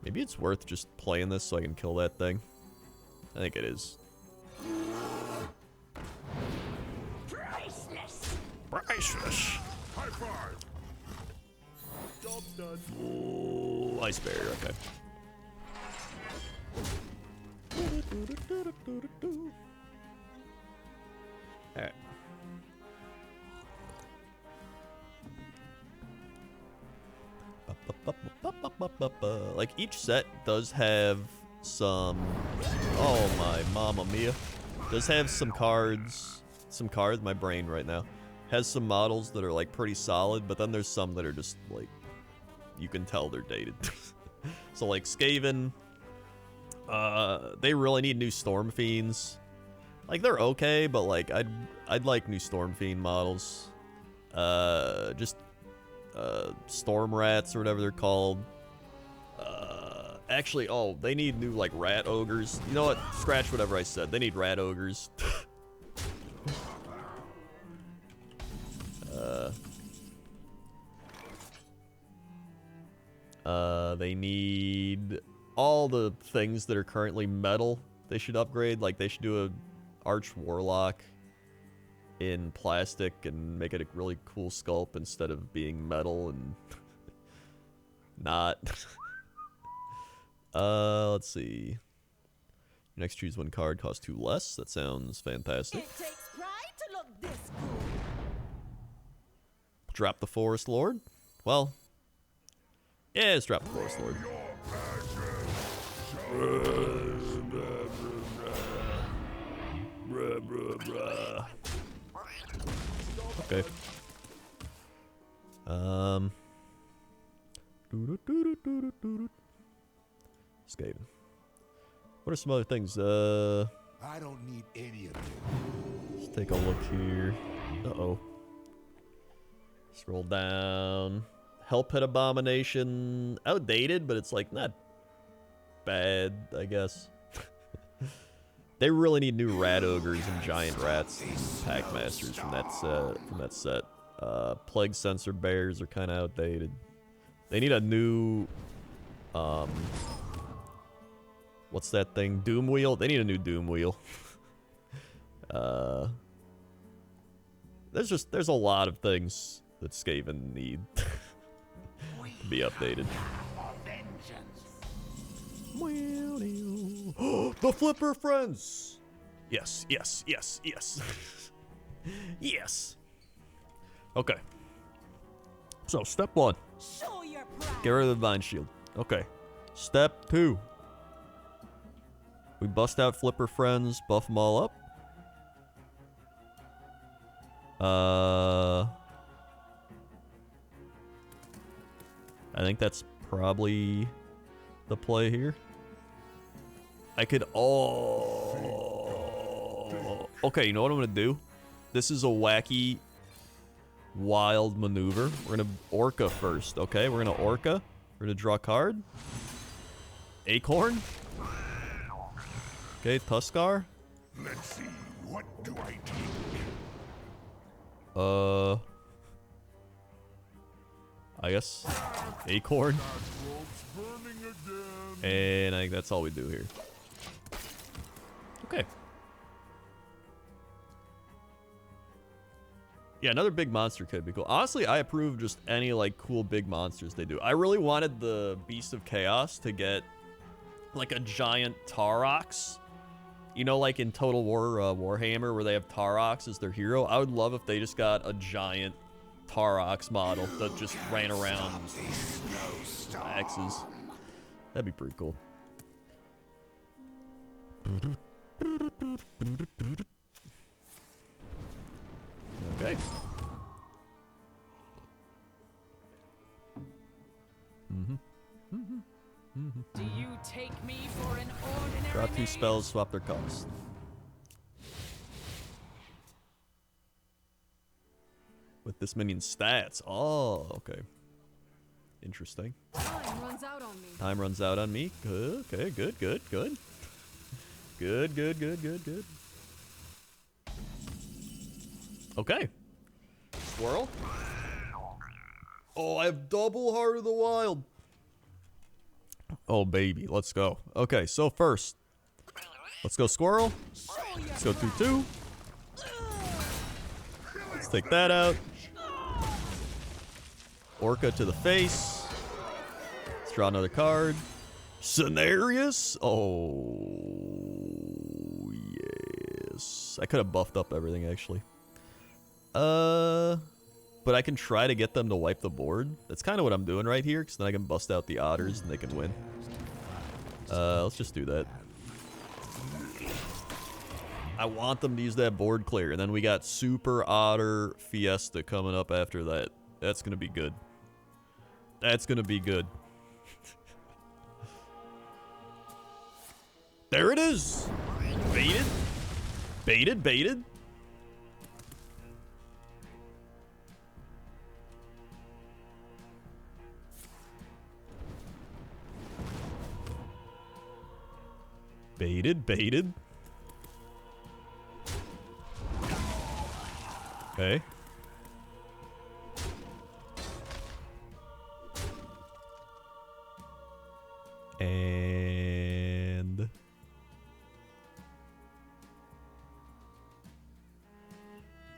Maybe it's worth just playing this so I can kill that thing. I think it is. Priceless. Priceless. High five. Job done. Ooh, Ice Barrier, okay. Alright. Like, each set does have some... Oh my mamma mia. Does have some cards. Some cards, my brain right now. Has some models that are, like, pretty solid, but then there's some that are just, like... You can tell they're dated. So, like, Skaven... they really need new Storm Fiends. Like, they're okay, but, like, I'd like new Storm Fiend models. Storm Rats or whatever they're called. Actually, oh, they need new, like, Rat Ogres. You know what? Scratch whatever I said. They need Rat Ogres. They need all the things that are currently metal. They should upgrade. Like, they should do a Arch Warlock in plastic and make it a really cool sculpt instead of being metal and not. Let's see. Next choose one card, cost 2 less. That sounds fantastic. It takes pride to look this cool. Drop the Forest Lord? Well, yeah, let's drop the Forest Lord. Okay. Skaven. What are some other things? I don't need any of it. Let's take a look here. Uh-oh. Scroll down. Hellpit Abomination. Outdated, but it's like not bad, I guess. They really need new rat ogres and giant rats and pack masters from that set. Plague sensor bears are kind of outdated. They need a new what's that thing? Doom wheel? They need a new Doom wheel. There's a lot of things that Skaven need to be updated. The Flipper Friends! Yes, yes, yes, yes. Yes. Okay. So, step 1. Show your pride. Get rid of the Divine Shield. Okay. Step 2. We bust out Flipper Friends, buff them all up. I think that's probably the play here. I could... Oh... Okay, you know what I'm going to do? This is a wacky, wild maneuver. We're going to Orca first, okay? We're going to Orca. We're going to draw a card. Acorn. Okay, Tuskar. Let's see, what do I take? I guess Acorn. Burning again. And I think that's all we do here. Okay. Yeah, another big monster could be cool. Honestly, I approve just any, like, cool big monsters they do. I really wanted the Beast of Chaos to get, like, a giant Tarox. You know, like in Total War Warhammer, where they have Tarox as their hero. I would love if they just got a giant Tarox model that just ran around axes. That'd be pretty cool. Okay. Do you take me for an ordinary Draw 2 man? spells, swap their cost. With this minion's stats. Oh, okay. Interesting. Time runs out on me. Time runs out on me. Good. Okay, good, good, good. Good, good, good, good, good. Okay. Swirl. Oh, I have double Heart of the Wild. Oh, baby. Let's go. Okay, so first. Let's go Squirrel. Let's go 2-2. Let's take that out. Orca to the face. Let's draw another card. Cenarius. Oh, yes. I could have buffed up everything, actually. But I can try to get them to wipe the board. That's kind of what I'm doing right here, because then I can bust out the otters and they can win. Let's just do that. I want them to use that board clear, and then we got Super Otter Fiesta coming up after that. That's going to be good. That's going to be good. There it is! Baited? Baited, baited? Baited, baited. Okay.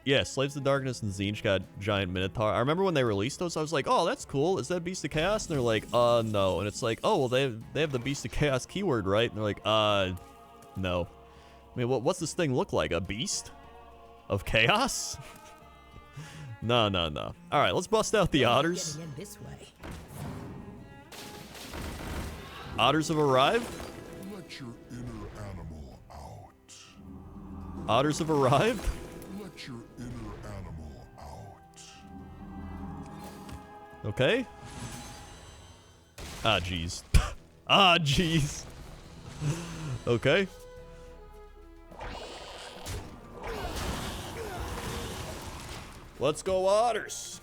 Yeah, Slaves of Darkness and Tzeentch got giant Minotaur. I remember when they released those, I was like, oh, that's cool. Is that Beast of Chaos? And they're like, no. And it's like, oh, well, they have the Beast of Chaos keyword, right? And they're like, no. I mean, what's this thing look like? A beast of chaos? No. All right, let's bust out the otters. Getting in this way. Otters have arrived. Let your inner animal out. Otters have arrived. Let your inner animal out. Okay. Ah, jeez. Ah, jeez. Okay. Let's go otters.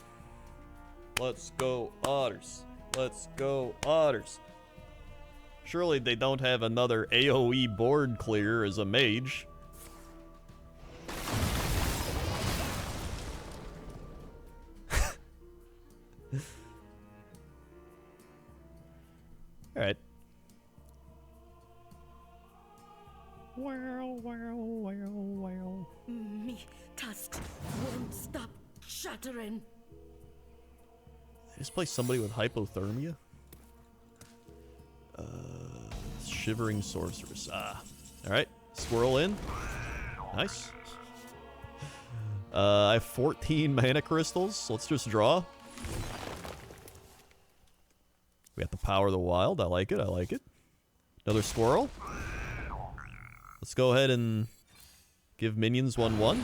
Let's go otters. Let's go otters. Surely they don't have another AoE board clear as a mage. Alright. Wow. Me tusks won't stop shattering. They just play somebody with hypothermia? Shivering Sorceress. Ah. Alright. Swirl in. Nice. I have 14 mana crystals, so let's just draw. We got the Power of the Wild. I like it. Another squirrel. Let's go ahead and give minions 1/1.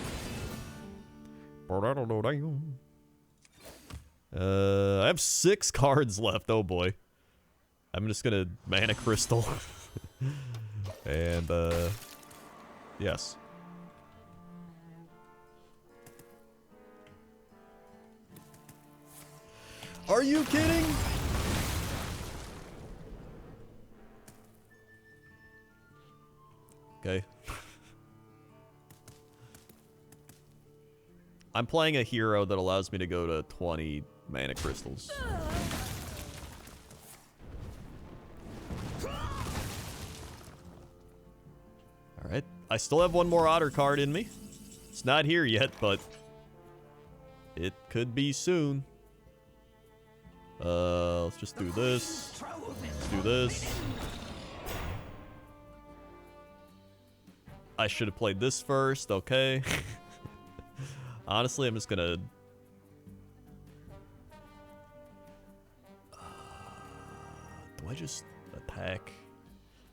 I have 6 cards left. Oh boy. I'm just gonna mana crystal. And yes. Are you kidding? Okay. I'm playing a hero that allows me to go to 20 mana crystals. Alright. I still have one more otter card in me. It's not here yet, but it could be soon. Let's just do this. Let's do this. I should have played this first, okay. Honestly, I'm just gonna... do I just attack?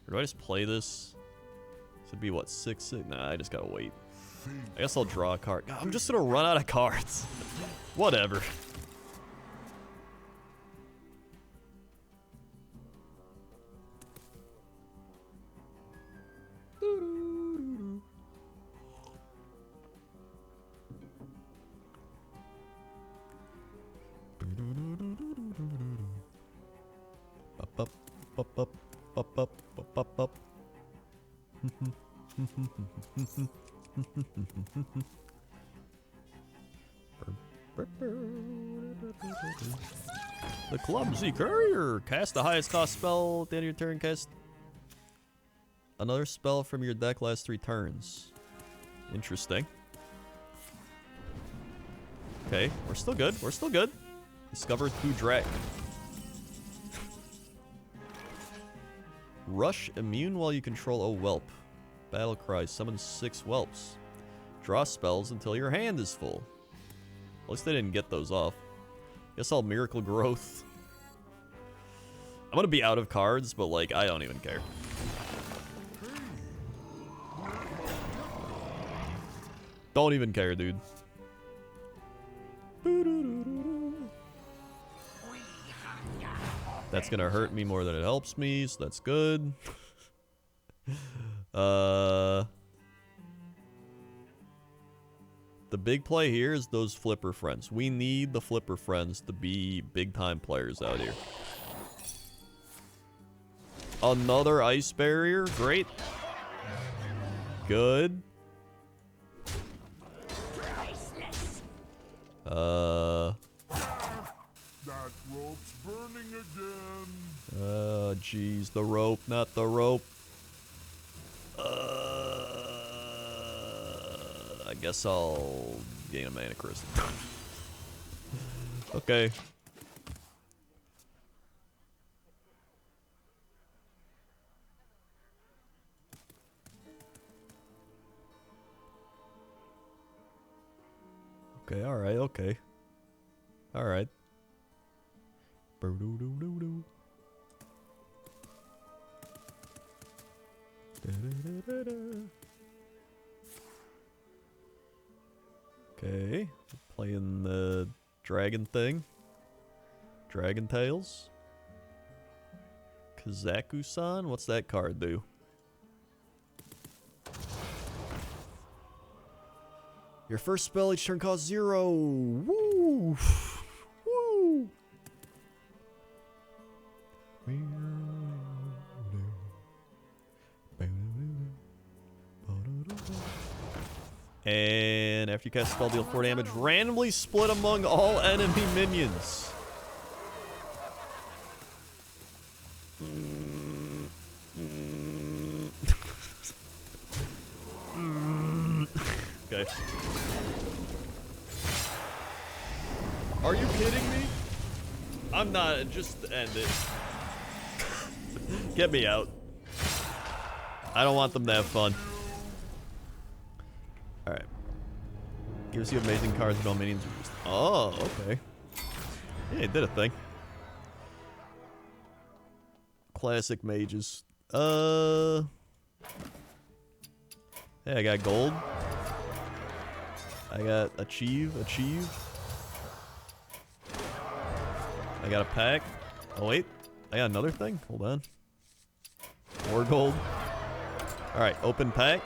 Or do I just play this? This would be, what, 6/6? Nah, I just gotta wait. I guess I'll draw a card. God, I'm just gonna run out of cards. Whatever. The Clumsy Courier. Cast the highest cost spell at the end of your turn. Cast another spell from your deck last 3 turns. Interesting. Okay, we're still good. We're still good. Discover 2 Drake. Rush immune while you control a whelp. Battle cry. Summon 6 whelps. Draw spells until your hand is full. At least they didn't get those off. Guess I'll Miracle Growth. I'm gonna be out of cards, but like, I don't even care. Don't even care, dude. That's gonna hurt me more than it helps me, so that's good. The big play here is those flipper friends. We need the flipper friends to be big time players out here. Another ice barrier, great. Good. That rope's burning again. Jeez, the rope, not the rope. I guess I'll Gain a mana crystal. Okay. Okay, alright, okay. Alright. Okay, playing the dragon thing. Dragon Tales. Kazaku-san? What's that card do? Your first spell each turn costs 0. Woo! Woo! And after you cast a spell, deal 4 damage, randomly split among all enemy minions. Okay. Are you kidding me? I'm not. Just end it. Get me out. I don't want them to have fun. Alright. Gives you amazing cards with all minions. Oh, okay. Yeah, it did a thing. Classic mages. Hey, I got gold. I got achieve. I got a pack. Oh wait, I got another thing. Hold on. More gold. All right, open pack.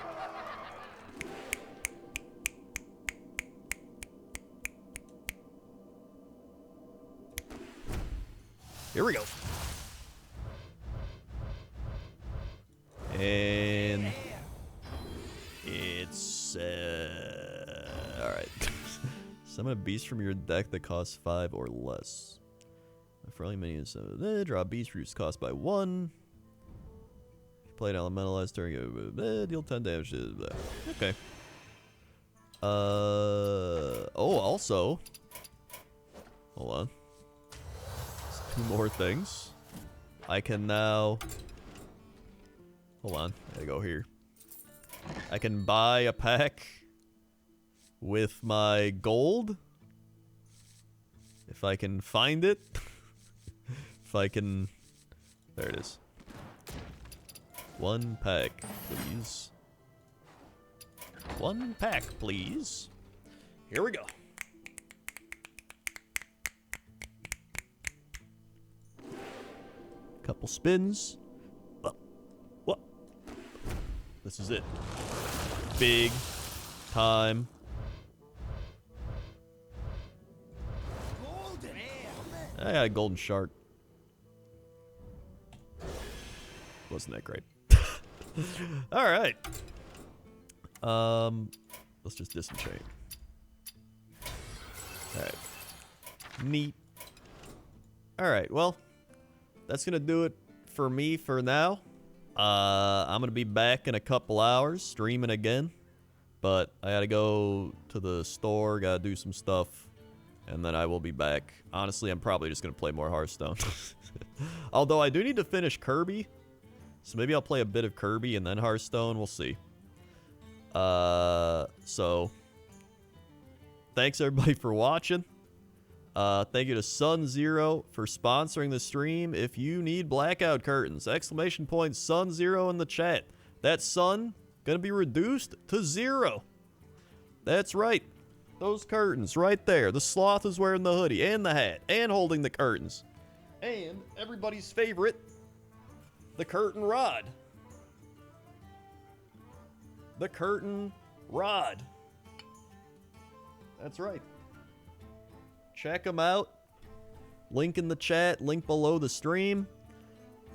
Here we go. And it's all right. Summon a beast from your deck that costs 5 or less. A friendly minions draw a beast, reduce cost by 1. If you play an elementalized during deal 10 damage. Okay. Oh, also, hold on. There's 2 more things. I can now. Hold on, I gotta go here. I can buy a pack with my gold. If I can find it. If I can. There it is. 1 pack, please. 1 pack, please. Here we go. Couple spins. What? This is it. Big time. I got a golden shark. Wasn't that great? All right. Let's just disenchant. All right. Neat. All right. Well, that's gonna do it for me for now. I'm gonna be back in a couple hours streaming again, but I gotta go to the store, gotta do some stuff, and then I will be back. Honestly, I'm probably just gonna play more Hearthstone. Although I do need to finish Kirby, so maybe I'll play a bit of Kirby and then Hearthstone. We'll see. So thanks everybody for watching. Thank you to SunZero for sponsoring the stream. If you need blackout curtains, exclamation point SunZero in the chat. That sun gonna be reduced to 0. That's right. Those curtains right there. The sloth is wearing the hoodie and the hat and holding the curtains. And everybody's favorite, the curtain rod. The curtain rod. That's right. Check them out. Link in the chat, link below the stream.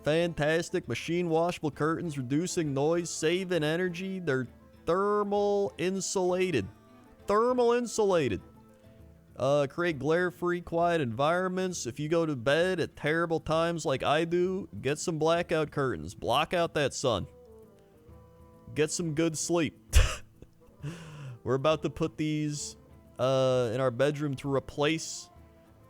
Fantastic machine washable curtains, reducing noise, saving energy. They're thermal insulated. Thermal insulated. Create glare-free, quiet environments. If you go to bed at terrible times like I do, get some blackout curtains. Block out that sun. Get some good sleep. We're about to put these in our bedroom to replace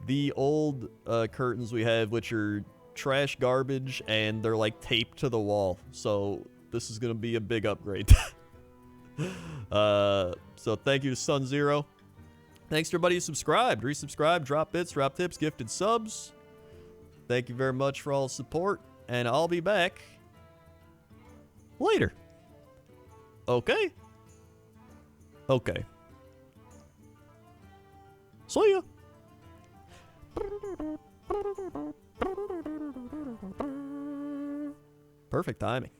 the old curtains we have, which are trash garbage, and they're like taped to the wall. So this is gonna be a big upgrade. So thank you to SunZero. Thanks to everybody who subscribed, resubscribed, drop bits, drop tips, gifted subs. Thank you very much for all the support, and I'll be back later. Okay? Okay. See ya. Perfect timing.